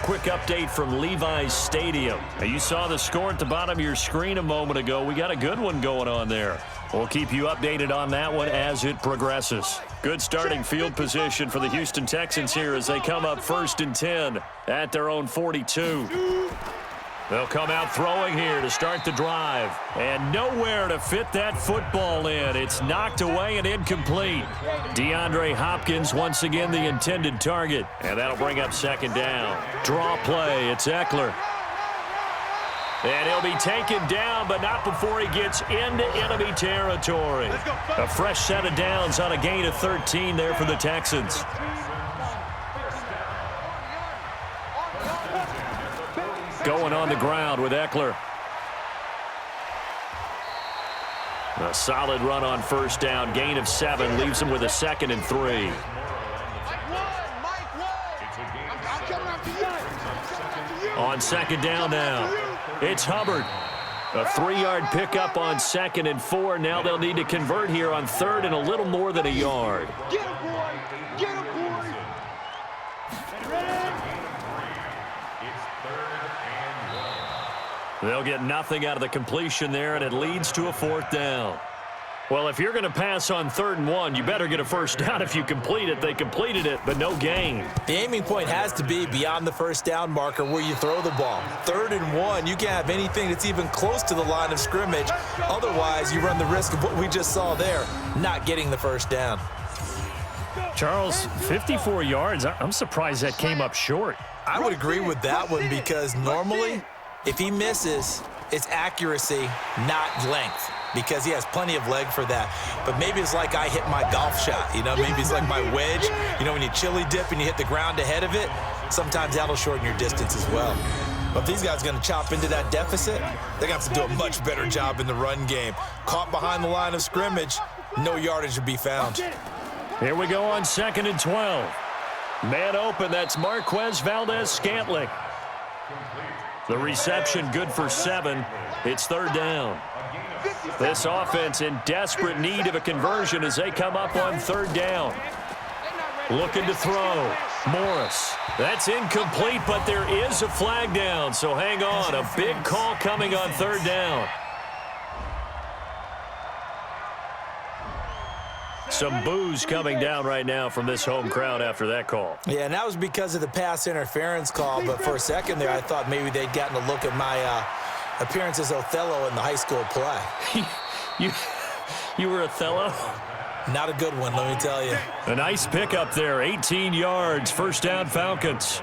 Quick update from Levi's Stadium. Now, you saw the score at the bottom of your screen a moment ago. We got a good one going on there. We'll keep you updated on that one as it progresses. Good starting field position for the Houston Texans here as they come up 1st and 10 at their own 42. They'll come out throwing here to start the drive. And nowhere to fit that football in. It's knocked away and incomplete. DeAndre Hopkins once again the intended target. And that'll bring up 2nd down. Draw play. It's Eckler. And he'll be taken down, but not before he gets into enemy territory. A fresh set of downs on a gain of 13 there for the Texans. Going on the ground with Eckler. A solid run on 1st down. Gain of 7 leaves him with a 2nd and 3. On 2nd down now. It's Hubbard. A 3-yard pickup on 2nd and 4. Now they'll need to convert here on 3rd and a little more than a yard. Get him, boy! Get him, boy! They'll get nothing out of the completion there, and it leads to a 4th down. Well, if you're going to pass on 3rd and 1, you better get a 1st down if you complete it. They completed it, but no gain. The aiming point has to be beyond the 1st down marker where you throw the ball. 3rd and 1, you can't have anything that's even close to the line of scrimmage. Otherwise, you run the risk of what we just saw there, not getting the 1st down. Charles, 54 yards. I'm surprised that came up short. I would agree with that one because normally, if he misses, it's accuracy, not length, because he has plenty of leg for that. But maybe it's like I hit my golf shot, you know, maybe it's like my wedge. You know, when you chili dip and you hit the ground ahead of it, sometimes that'll shorten your distance as well. But if these guys are going to chop into that deficit, they're going to have to do a much better job in the run game. Caught behind the line of scrimmage, no yardage to be found. Here we go on 2nd and 12. Man open, that's Marquez Valdez-Scantling. The reception good for 7. It's 3rd down. This offense in desperate need of a conversion as they come up on 3rd down. Looking to throw. Morris. That's incomplete, but there is a flag down, so hang on. A big call coming on 3rd down. Some boos coming down right now from this home crowd after that call. Yeah, and that was because of the pass interference call, but for a second there I thought maybe they'd gotten a look at my appearance as Othello in the high school play. You were Othello? Not a good one, let me tell you. A nice pickup there, 18 yards, 1st down Falcons.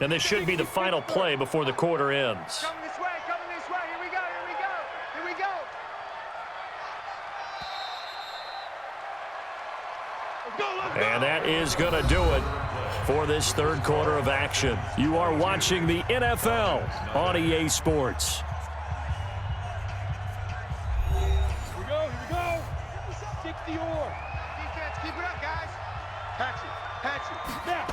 And this should be the final play before the quarter ends. Coming this way, here we go, here we go, here we go. And that is going to do it for this 3rd quarter of action. You are watching the NFL on EA Sports. Here we go. 60 or. Defense, keep it up, guys. Patch it. Now.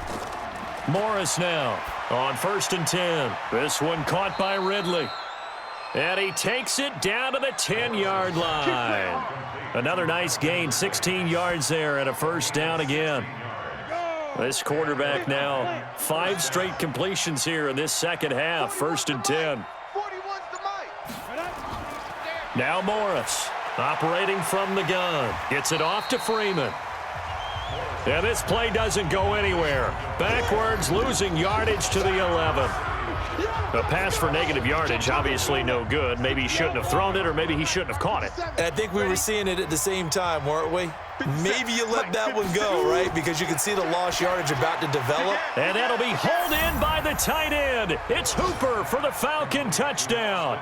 Morris now on 1st and 10. This one caught by Ridley. And he takes it down to the 10-yard line. Another nice gain, 16 yards there and a 1st down again. This quarterback now 5 straight completions here in this 2nd half, 1st and 10. Now Morris operating from the gun. Gets it off to Freeman. And this play doesn't go anywhere. Backwards, losing yardage to the 11. A pass for negative yardage, obviously no good. Maybe he shouldn't have thrown it, or maybe he shouldn't have caught it. And I think we were seeing it at the same time, weren't we? Maybe you let that one go, right? Because you can see the lost yardage about to develop. And that'll be hauled in by the tight end. It's Hooper for the Falcon touchdown.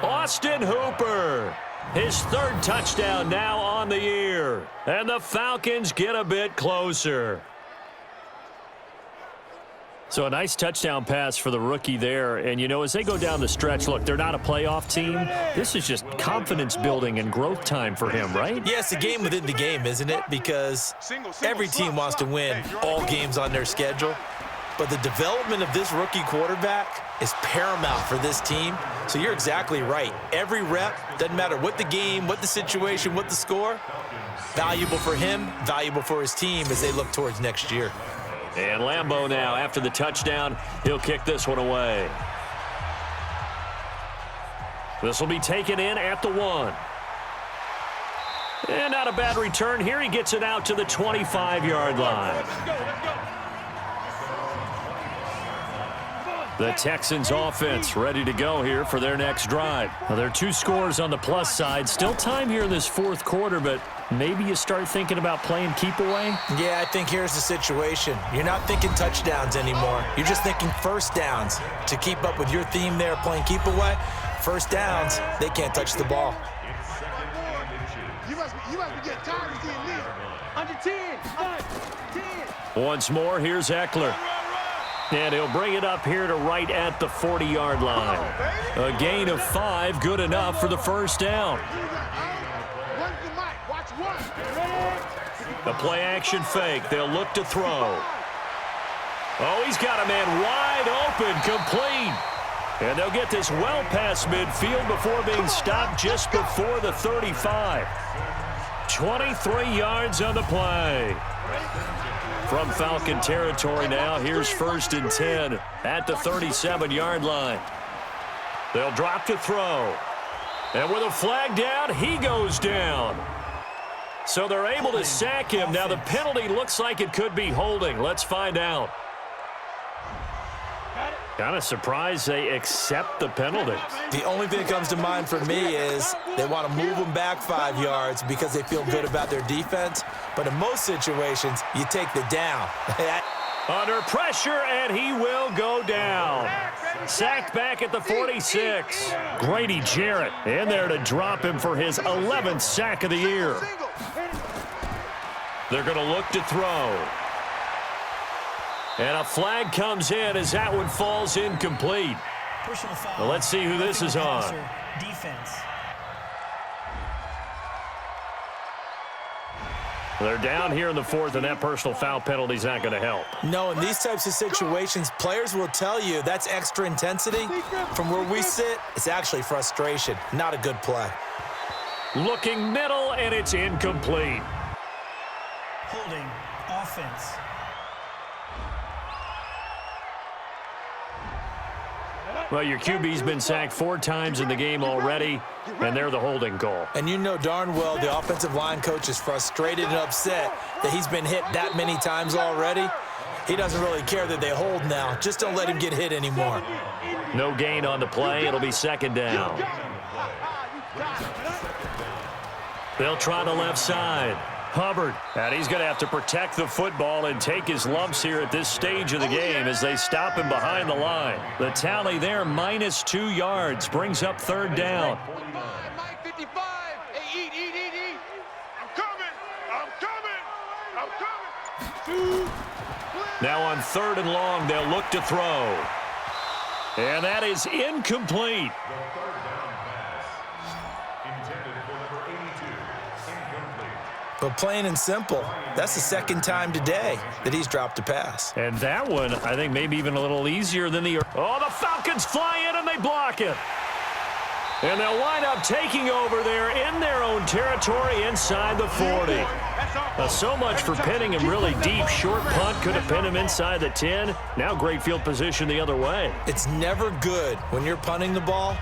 Austin Hooper. His 3rd touchdown now on the year. And the Falcons get a bit closer. So a nice touchdown pass for the rookie there. And, you know, as they go down the stretch, look, they're not a playoff team. This is just confidence building and growth time for him, right? Yeah, it's a game within the game, isn't it? Because every team wants to win all games on their schedule. But the development of this rookie quarterback is paramount for this team. So you're exactly right. Every rep, doesn't matter what the game, what the situation, what the score, valuable for him, valuable for his team as they look towards next year. And Lambeau now, after the touchdown, he'll kick this one away. This will be taken in at the 1. And not a bad return here. He gets it out to the 25-yard line. The Texans offense ready to go here for their next drive. Now, there are 2 scores on the plus side. Still time here in this 4th quarter, but maybe you start thinking about playing keep away? Yeah, I think here's the situation. You're not thinking touchdowns anymore. You're just thinking first downs. To keep up with your theme there, playing keep away, first downs, they can't touch the ball. You must be getting tired of seeing me. Under 10. 10. Once more, here's Eckler. And he'll bring it up here to right at the 40-yard line. A gain of 5, good enough for the first down. The play-action fake. They'll look to throw. Oh, he's got a man wide open, complete. And they'll get this well past midfield before being stopped just before the 35. 23 yards on the play. From Falcon territory now, here's 1st and 10 at the 37-yard line. They'll drop to throw. And with a flag down, he goes down. So they're able to sack him. Now the penalty looks like it could be holding. Let's find out. Kind of surprised they accept the penalty. The only thing that comes to mind for me is they want to move them back 5 yards because they feel good about their defense. But in most situations, you take the down. Under pressure, and he will go down. Sacked back at the 46. Grady Jarrett in there to drop him for his 11th sack of the year. They're going to look to throw. And a flag comes in as that one falls incomplete. Personal foul. Well, let's see who this is on. Defense. They're down here in the 4th, and that personal foul penalty is not going to help. No, in these types of situations, players will tell you that's extra intensity. From where we sit, it's actually frustration. Not a good play. Looking middle, and it's incomplete. Holding. Offense. Well, your QB's been sacked 4 times in the game already, and they're the holding call. And you know darn well the offensive line coach is frustrated and upset that he's been hit that many times already. He doesn't really care that they hold now. Just don't let him get hit anymore. No gain on the play. It'll be 2nd down. They'll try the left side. Hubbard, and he's going to have to protect the football and take his lumps here at this stage of the game as they stop him behind the line. The tally there, -2 yards, brings up 3rd down. Mike 55. Hey, eat. I'm coming. Now on 3rd and long, they'll look to throw. And that is incomplete. But plain and simple, that's the 2nd time today that he's dropped a pass. And that one, I think, maybe even a little easier than the... Oh, the Falcons fly in and they block it. And they'll wind up taking over there in their own territory inside the 40. So much for pinning him really deep. Short punt could have pinned him inside the 10. Now great field position the other way. It's never good when you're punting the ball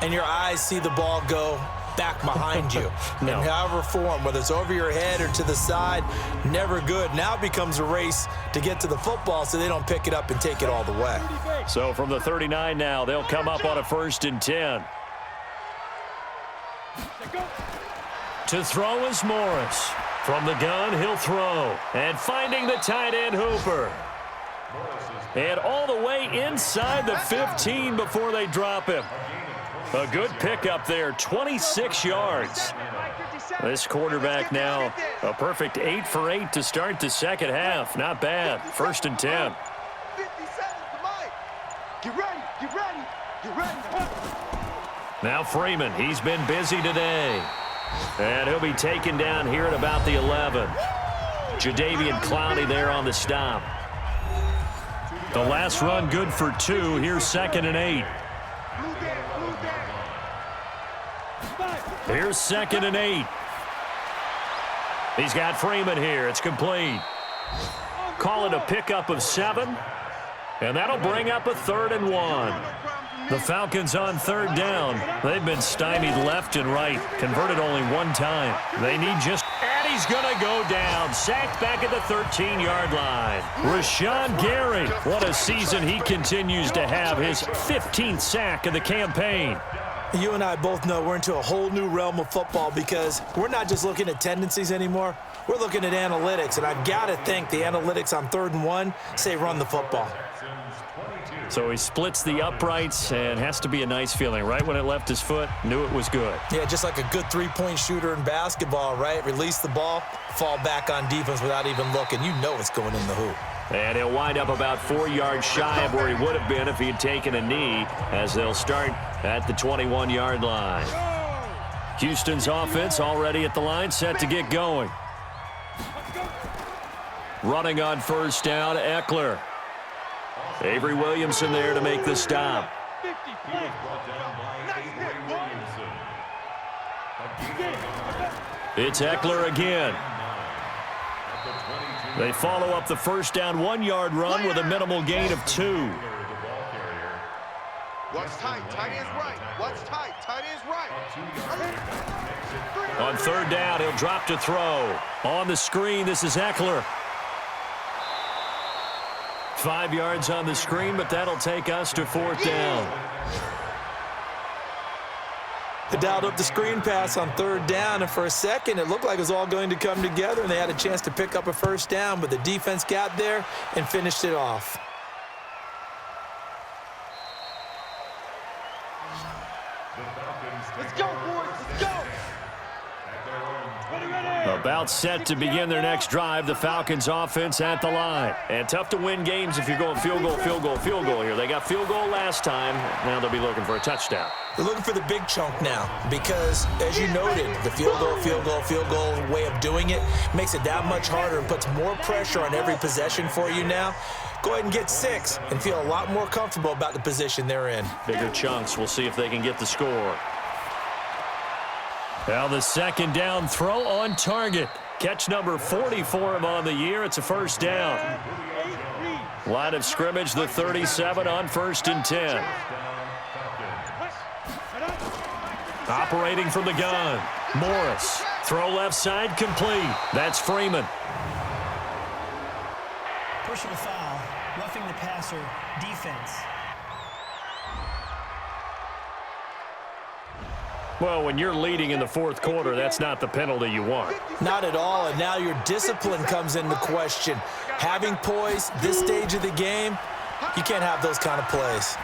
and your eyes see the ball go back behind you. No. In however form, whether it's over your head or to the side, never good. Now it becomes a race to get to the football so they don't pick it up and take it all the way. So from the 39 now, they'll come up on a 1st and 10. To throw is Morris. From the gun, he'll throw. And finding the tight end, Hooper. And all the way inside the 15 before they drop him. A good pickup there, 26 yards. This quarterback now, a perfect 8 for 8 to start the 2nd half. Not bad. 1st and 10. 57 to Mike. Get ready. Now Freeman, he's been busy today. And he'll be taken down here at about the 11. Jadeveon Clowney there on the stop. The last run good for 2. Here's 2nd and 8. Here's 2nd and 8. He's got Freeman here. It's complete. Call it a pickup of 7. And that'll bring up a 3rd and 1. The Falcons on third down. They've been stymied left and right. Converted only one time. They need just... And he's going to go down. Sacked back at the 13-yard line. Rashawn Gary. What a season he continues to have. His 15th sack of the campaign. You and I both know we're into a whole new realm of football because we're not just looking at tendencies anymore. We're looking at analytics, and I've got to think the analytics on 3rd and 1 say run the football. So he splits the uprights, and has to be a nice feeling. Right when it left his foot, knew it was good. Yeah, just like a good three-point shooter in basketball, right? Release the ball, fall back on defense without even looking. You know it's going in the hoop. And he'll wind up about 4 yards shy of where he would have been if he had taken a knee, as they'll start at the 21-yard line. Houston's offense already at the line, set to get going. Running on first down, Eckler. Avery Williamson there to make the stop. It's Eckler again. They follow up the first down 1-yard run with a minimal gain of 2. What's tight? Tight is right. What's tight? Tight is right. On third down, he'll drop to throw. On the screen, this is Eckler. 5 yards on the screen, but that'll take us to 4th down. They dialed up the screen pass on 3rd down, and for a second, it looked like it was all going to come together, and they had a chance to pick up a first down, but the defense got there and finished it off. Let's go, boys. Let's go. About set to begin their next drive. The Falcons offense at the line. And tough to win games if you're going field goal, field goal, field goal here. They got field goal last time. Now they'll be looking for a touchdown. They're looking for the big chunk now because, as you noted, the field goal, field goal, field goal way of doing it makes it that much harder and puts more pressure on every possession for you now. Go ahead and get 6 and feel a lot more comfortable about the position they're in. Bigger chunks. We'll see if they can get the score. Now the second down throw on target. Catch number 40 for him on the year. It's a first down. Line of scrimmage, the 37 on 1st and 10. Operating from the gun. Morris. Throw left side complete. That's Freeman. Personal foul, roughing the passer, defense. Well, when you're leading in the 4th quarter, that's not the penalty you want. Not at all, and now your discipline comes into question. Having poise this stage of the game, you can't have those kind of plays.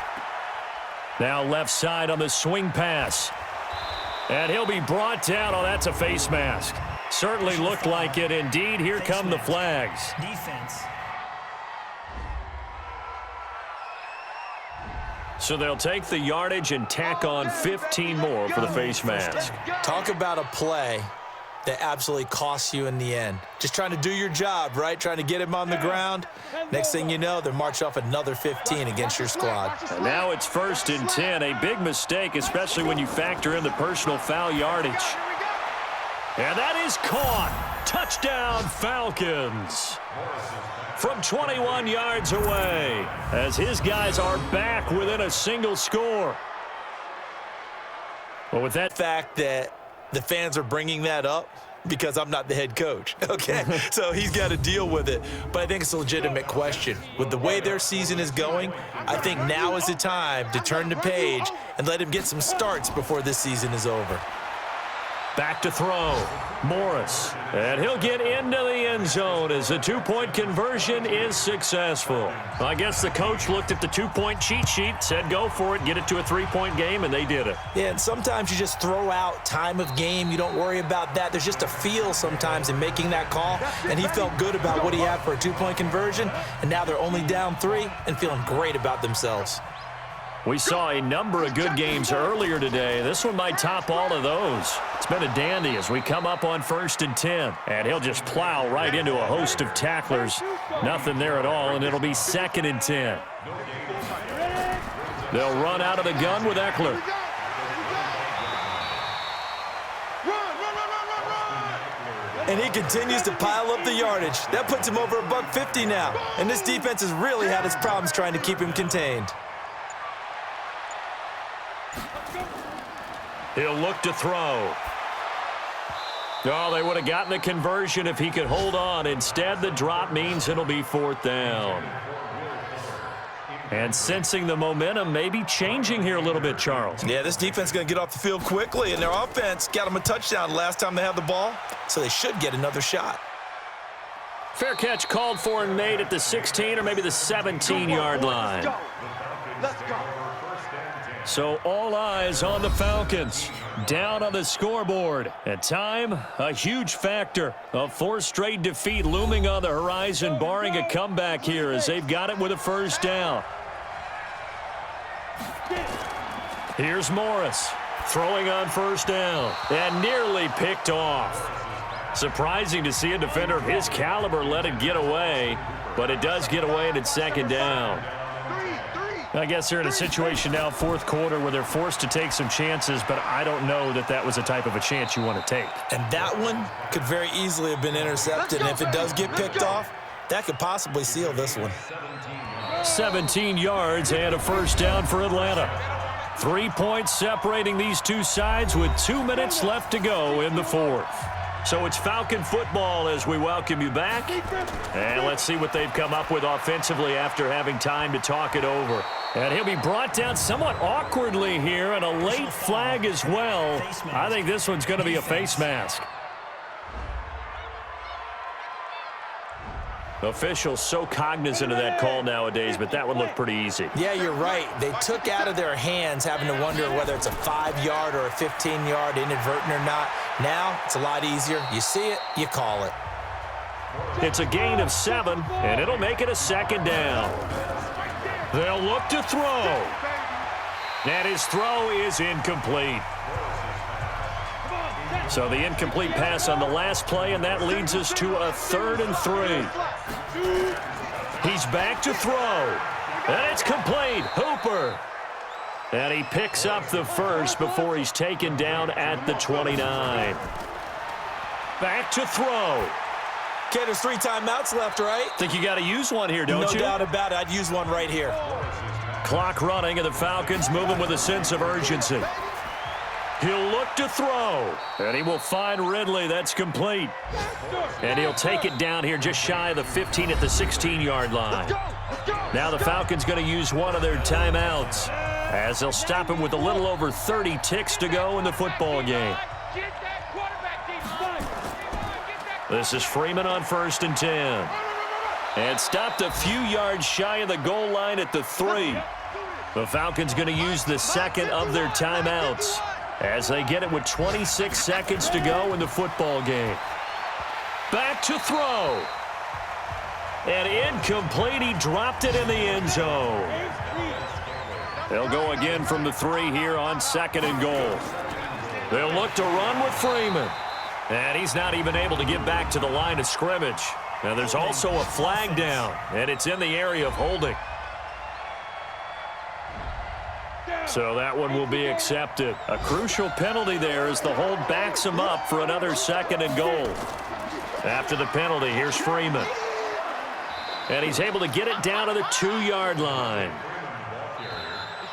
Now left side on the swing pass. And he'll be brought down. Oh, that's a face mask. Certainly looked like it indeed. Here come the flags. Defense. So they'll take the yardage and tack on 15 more for the face mask. Talk about a play that absolutely costs you in the end. Just trying to do your job, right? Trying to get him on the ground. Next thing you know, they're marching off another 15 against your squad. And now it's 1st and 10. A big mistake, especially when you factor in the personal foul yardage. And that is caught. Touchdown, Falcons. From 21 yards away, as his guys are back within a single score. Well, with that fact that the fans are bringing that up because I'm not the head coach, okay? So he's got to deal with it. But I think it's a legitimate question. With the way their season is going, I think now is the time to turn the page and let him get some starts before this season is over. Back to throw. Morris. And he'll get into the end zone as the 2-point conversion is successful. I guess the coach looked at the 2-point cheat sheet, said go for it, get it to a 3-point game, and they did it. Yeah, and sometimes you just throw out time of game. You don't worry about that. There's just a feel sometimes in making that call, and he felt good about what he had for a 2-point conversion, and now they're only down 3 and feeling great about themselves. We saw a number of good games earlier today. This one might top all of those. It's been a dandy as we come up on 1st and 10. And he'll just plow right into a host of tacklers. Nothing there at all, and it'll be 2nd and 10. They'll run out of the gun with Eckler. And he continues to pile up the yardage. That puts him over $150 now. And this defense has really had its problems trying to keep him contained. He'll look to throw. Oh, they would have gotten the conversion if he could hold on. Instead, the drop means it'll be 4th down. And sensing the momentum maybe changing here a little bit, Charles. Yeah, this defense is going to get off the field quickly, and their offense got them a touchdown last time they had the ball, so they should get another shot. Fair catch called for and made at the 16 or maybe the 17-yard line. Let's go. So all eyes on the Falcons. Down on the scoreboard. And time, a huge factor. A 4th straight defeat looming on the horizon, barring a comeback here as they've got it with a 1st down. Here's Morris throwing on 1st down and nearly picked off. Surprising to see a defender of his caliber let it get away, but it does get away and it's 2nd down. I guess they're in a situation now, 4th quarter, where they're forced to take some chances, but I don't know that that was the type of a chance you want to take. And that one could very easily have been intercepted, and if it does get picked off, that could possibly seal this one. 17 yards and a 1st down for Atlanta. 3 points separating these two sides with 2 minutes left to go in the 4th. So it's Falcon football as we welcome you back. And let's see what they've come up with offensively after having time to talk it over. And he'll be brought down somewhat awkwardly here, and a late flag as well. I think this one's going to be a face mask. Officials so cognizant of that call nowadays, but that would look pretty easy. Yeah, you're right. They took out of their hands having to wonder whether it's a 5-yard or a 15-yard inadvertent or not. Now, it's a lot easier. You see it, you call it. It's a gain of 7, and it'll make it a 2nd down. They'll look to throw. And his throw is incomplete. So the incomplete pass on the last play, and that leads us to a 3rd and 3. He's back to throw. And it's complete. Hooper. And he picks up the 1st before he's taken down at the 29. Back to throw. Okay, there's 3 timeouts left, right? Think you got to use one here, don't you? No doubt about it. I'd use one right here. Clock running, and the Falcons moving with a sense of urgency. He'll look to throw, and he will find Ridley. That's complete. And he'll take it down here just shy of the 15 at the 16-yard line. Now the Falcons going to use one of their timeouts as they'll stop him with a little over 30 ticks to go in the football game. This is Freeman on 1st and 10. And stopped a few yards shy of the goal line at the 3. The Falcons going to use the 2nd of their timeouts as they get it with 26 seconds to go in the football game. Back to throw. And incomplete. He dropped it in the end zone. They'll go again from the 3 here on 2nd and goal. They'll look to run with Freeman. And he's not even able to get back to the line of scrimmage. Now there's also a flag down, and it's in the area of holding. So that one will be accepted. A crucial penalty there as the hold backs him up for another 2nd and goal. After the penalty, here's Freeman. And he's able to get it down to the 2-yard line.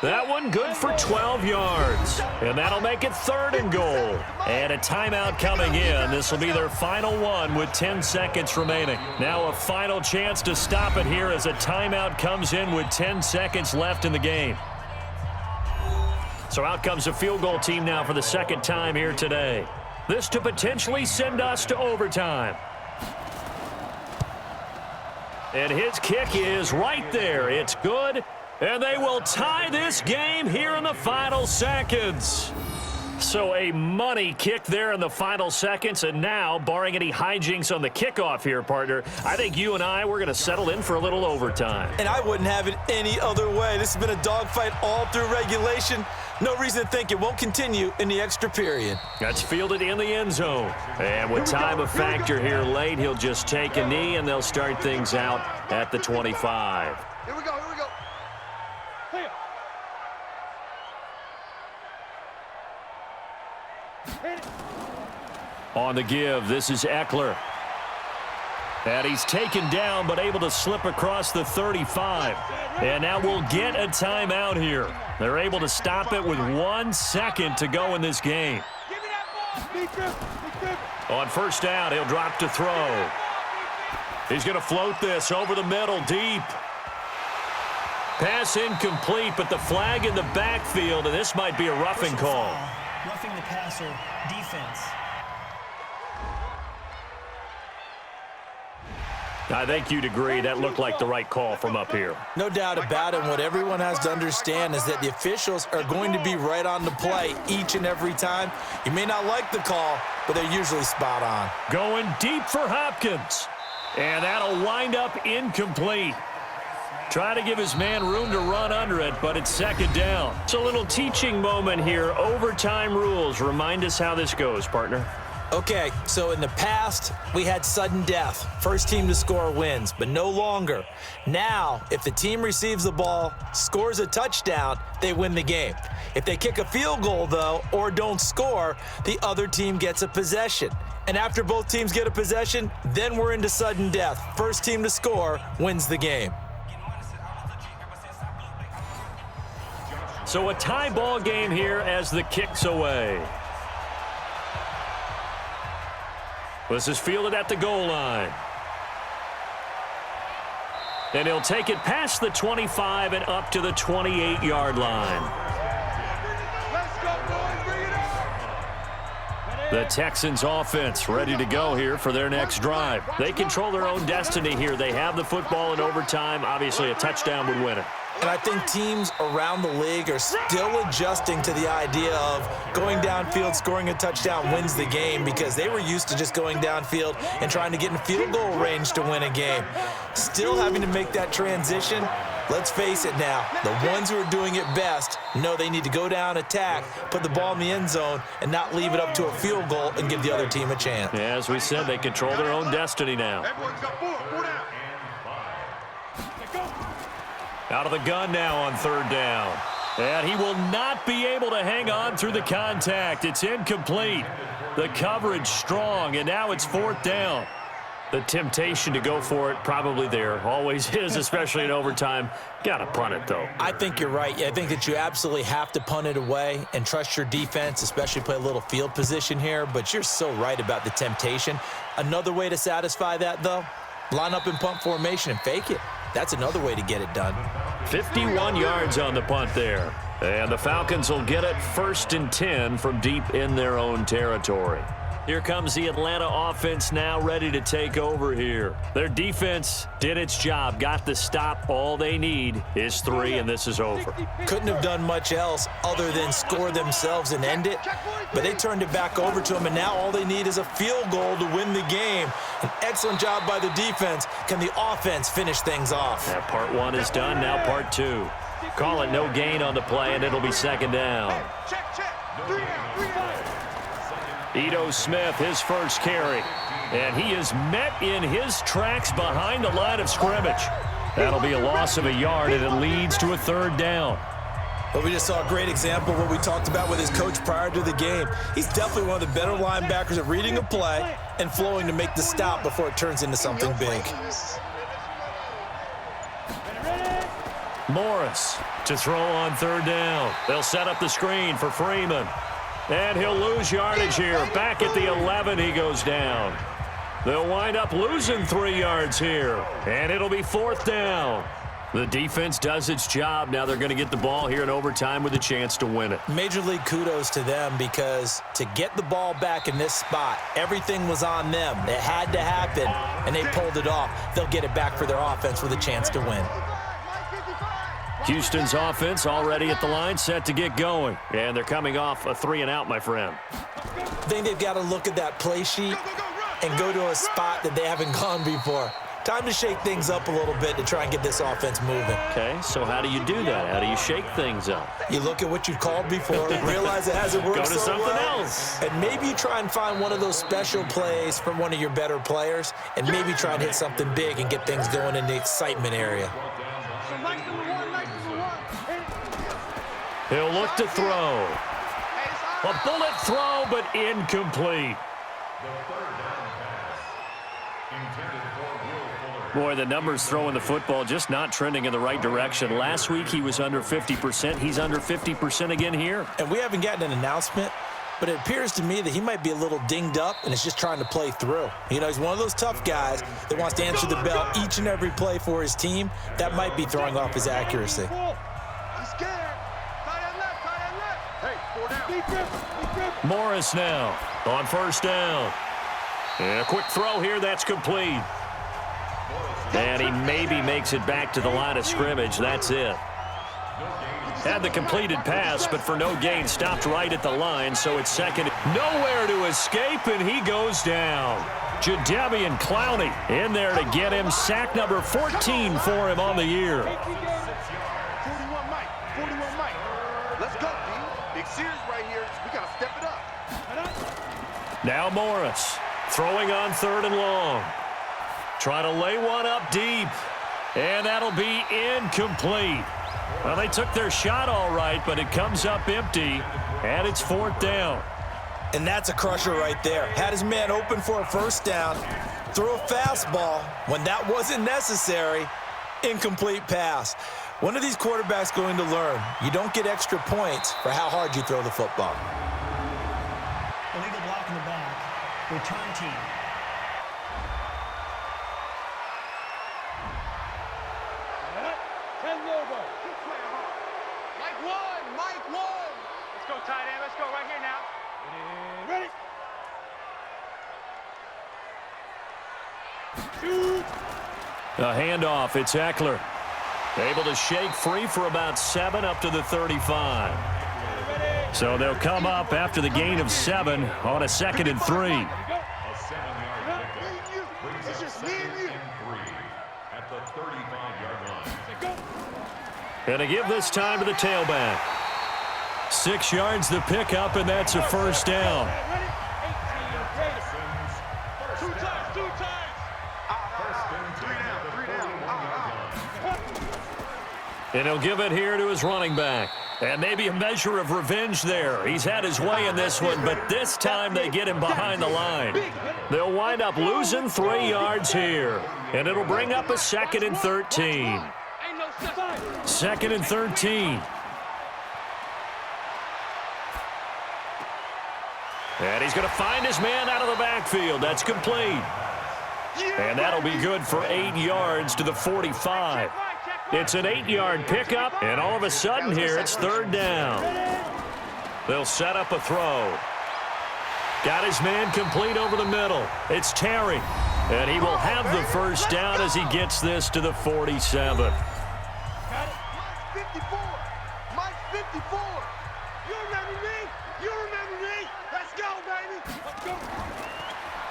That one good for 12 yards. And that'll make it 3rd and goal. And a timeout coming in. This will be their final one with 10 seconds remaining. Now a final chance to stop it here as a timeout comes in with 10 seconds left in the game. So out comes a field goal team now for the 2nd time here today. This to potentially send us to overtime. And his kick is right there. It's good. And they will tie this game here in the final seconds. So a money kick there in the final seconds. And now, barring any hijinks on the kickoff here, partner, I think you and I, we're going to settle in for a little overtime. And I wouldn't have it any other way. This has been a dogfight all through regulation. No reason to think it won't continue in the extra period. That's fielded in the end zone. And with time of factor here late, he'll just take a knee, and they'll start things out at the 25. Here we go, here we go. On the give, this is Eckler. And he's taken down but able to slip across the 35. And now we'll get a timeout here. They're able to stop it with 1 second to go in this game. Give me that ball. On first down, he'll drop to throw. He's going to float this over the middle, deep. Pass incomplete, but the flag in the backfield, and this might be a roughing call. Roughing the passer, defense. I think you'd agree that looked like the right call from up here. No doubt about it. What everyone has to understand is that the officials are going to be right on the play each and every time. You may not like the call, but they're usually spot on. Going deep for Hopkins. And that'll wind up incomplete. Try to give his man room to run under it, but it's second down. It's a little teaching moment here. Overtime rules. Remind us how this goes, partner. Okay, so in the past, we had sudden death. First team to score wins, but no longer. Now, if the team receives the ball, scores a touchdown, they win the game. If they kick a field goal, though, or don't score, the other team gets a possession. And after both teams get a possession, then we're into sudden death. First team to score wins the game. So a tie ball game here as the kick's away. This is fielded at the goal line. And he'll take it past the 25 and up to the 28-yard line. Let's go, boys. Bring it on. The Texans offense ready to go here for their next drive. They control their own destiny here. They have the football in overtime. Obviously, a touchdown would win it. And I think teams around the league are still adjusting to the idea of going downfield, scoring a touchdown wins the game, because they were used to just going downfield and trying to get in field goal range to win a game. Still having to make that transition. Let's face it now, the ones who are doing it best know they need to go down, attack, put the ball in the end zone, and not leave it up to a field goal and give the other team a chance. Yeah, as we said, they control their own destiny now. Everyone's got four down. Out of the gun now on third down. And he will not be able to hang on through the contact. It's incomplete. The coverage strong, and now it's fourth down. The temptation to go for it probably there. Always is, especially in overtime. Got to punt it, though. I think you're right. I think that you absolutely have to punt it away and trust your defense, especially play a little field position here. But you're so right about the temptation. Another way to satisfy that, though, line up in punt formation and fake it. That's another way to get it done. 51 yards on the punt there. And the Falcons will get it 1st and 10 from deep in their own territory. Here comes the Atlanta offense now ready to take over here. Their defense did its job, got the stop. All they need is 3, and this is over. Couldn't have done much else other than score themselves and end it, but they turned it back over to them, and now all they need is a field goal to win the game. An excellent job by the defense. Can the offense finish things off? That part 1 is done, now part 2. Call it no gain on the play, and it'll be second down. Check. 3 out. Ito Smith, his first carry. And he is met in his tracks behind the line of scrimmage. That'll be a loss of a yard, and it leads to a third down. Well, we just saw a great example of what we talked about with his coach prior to the game. He's definitely one of the better linebackers at reading a play and flowing to make the stop before it turns into something big. Morris to throw on third down. They'll set up the screen for Freeman. And he'll lose yardage here. Back at the 11, he goes down. They'll wind up losing 3 yards here. And it'll be fourth down. The defense does its job. Now they're going to get the ball here in overtime with a chance to win it. Major league kudos to them, because to get the ball back in this spot, everything was on them. It had to happen, and they pulled it off. They'll get it back for their offense with a chance to win. Houston's offense already at the line, set to get going. And they're coming off a 3 and out, my friend. I think they've got to look at that play sheet and go to a spot that they haven't gone before. Time to shake things up a little bit to try and get this offense moving. Okay, so how do you do that? How do you shake things up? You look at what you called before, realize it hasn't worked Go to so something well, else. and maybe you try and find one of those special plays from one of your better players, and maybe try and hit something big and get things going in the excitement area. He'll look to throw. A bullet throw, but incomplete. Boy, the numbers throwing the football just not trending in the right direction. Last week he was under 50%. He's under 50% again here. And we haven't gotten an announcement, but it appears to me that he might be a little dinged up and is just trying to play through. You know, he's one of those tough guys that wants to answer the bell each and every play for his team. That might be throwing off his accuracy. He's scared. Tight end left, tight end left. Hey, 4 down. Morris now on first down. And a quick throw here, that's complete. And he maybe makes it back to the line of scrimmage. That's it. Had the completed pass, but for no gain, stopped right at the line, so it's second. Nowhere to escape, and he goes down. Jadeveon Clowney in there to get him. Sack number 14 for him on the year. 41 Mike, 41 Mike. Let's go, D. Big series right here. We got to step it up. Now Morris throwing on 3rd and long. Trying to lay one up deep, and that'll be incomplete. Well, they took their shot all right, but it comes up empty, and it's 4th down. And that's a crusher right there. Had his man open for a first down, threw a fastball when that wasn't necessary, incomplete pass. When are these quarterbacks going to learn? You don't get extra points for how hard you throw the football. Illegal block in the back. Return team. Mike one. Let's go, tight end. Let's go right here now. Ready. Shoot. A handoff. It's Eckler. Able to shake free for about 7 up to the 35. So they'll come up after the gain of 7 on a 2nd and 3. A 7-yard victory brings us 2nd and 3 at the 35-yard line. And to give this time to the tailback. 6 yards the pickup, and that's a first down. Two times. And he'll give it here to his running back. And maybe a measure of revenge there. He's had his way in this one, but this time they get him behind the line. They'll wind up losing 3 yards here. And it'll bring up a 2nd and 13. 2nd and 13. And he's going to find his man out of the backfield. That's complete. And that'll be good for 8 yards to the 45. It's an 8-yard pickup, and all of a sudden here it's 3rd down. They'll set up a throw. Got his man complete over the middle. It's Terry, and he will have the first down as he gets this to the 47. Mike 54. Mike 54. You remember me? You remember me? Let's go, baby. Let's go.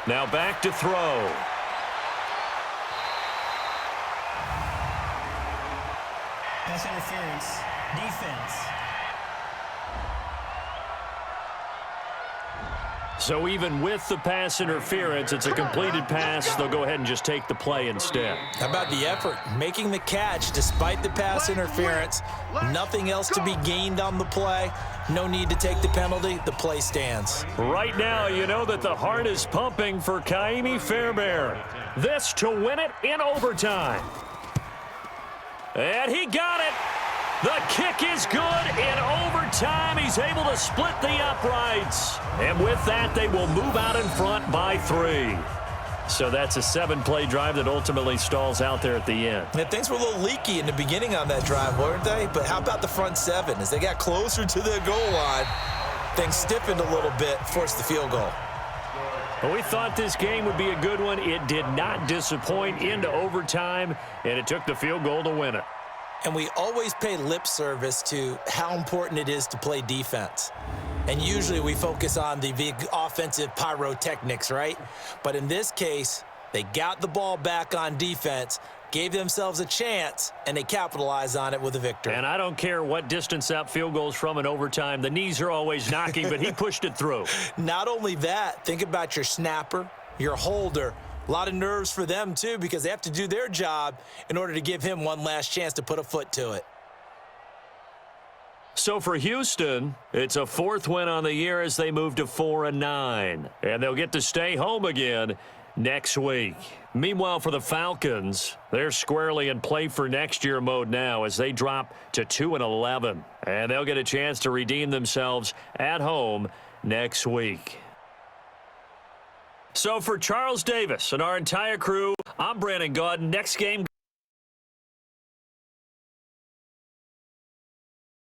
Now back to throw. Pass interference. Defense. So even with the pass interference, it's a completed pass. They'll go ahead and just take the play instead. How about the effort? Making the catch despite the pass interference. Nothing else to be gained on the play. No need to take the penalty. The play stands. Right now, you know that the heart is pumping for Kaimi Fairbairn. This to win it in overtime. And he got it. The kick is good in overtime. He's able to split the uprights. And with that, they will move out in front by 3. So that's a 7-play drive that ultimately stalls out there at the end. And things were a little leaky in the beginning on that drive, weren't they? But how about the front 7? As they got closer to the goal line, things stiffened a little bit, forced the field goal. Well, we thought this game would be a good one. It did not disappoint into overtime, and it took the field goal to win it. And we always pay lip service to how important it is to play defense. And usually we focus on the big offensive pyrotechnics, right? But in this case, they got the ball back on defense, gave themselves a chance, and they capitalized on it with a victory. And I don't care what distance that field goes from in overtime. The knees are always knocking, but he pushed it through. Not only that, think about your snapper, your holder. A lot of nerves for them, too, because they have to do their job in order to give him one last chance to put a foot to it. So for Houston, it's a 4th win on the year as they move to 4-9. And they'll get to stay home again next week. Meanwhile, for the Falcons, they're squarely in play for next year mode now as they drop to 2-11. And they'll get a chance to redeem themselves at home next week. So for Charles Davis and our entire crew, I'm Brandon Gaudin. Next game.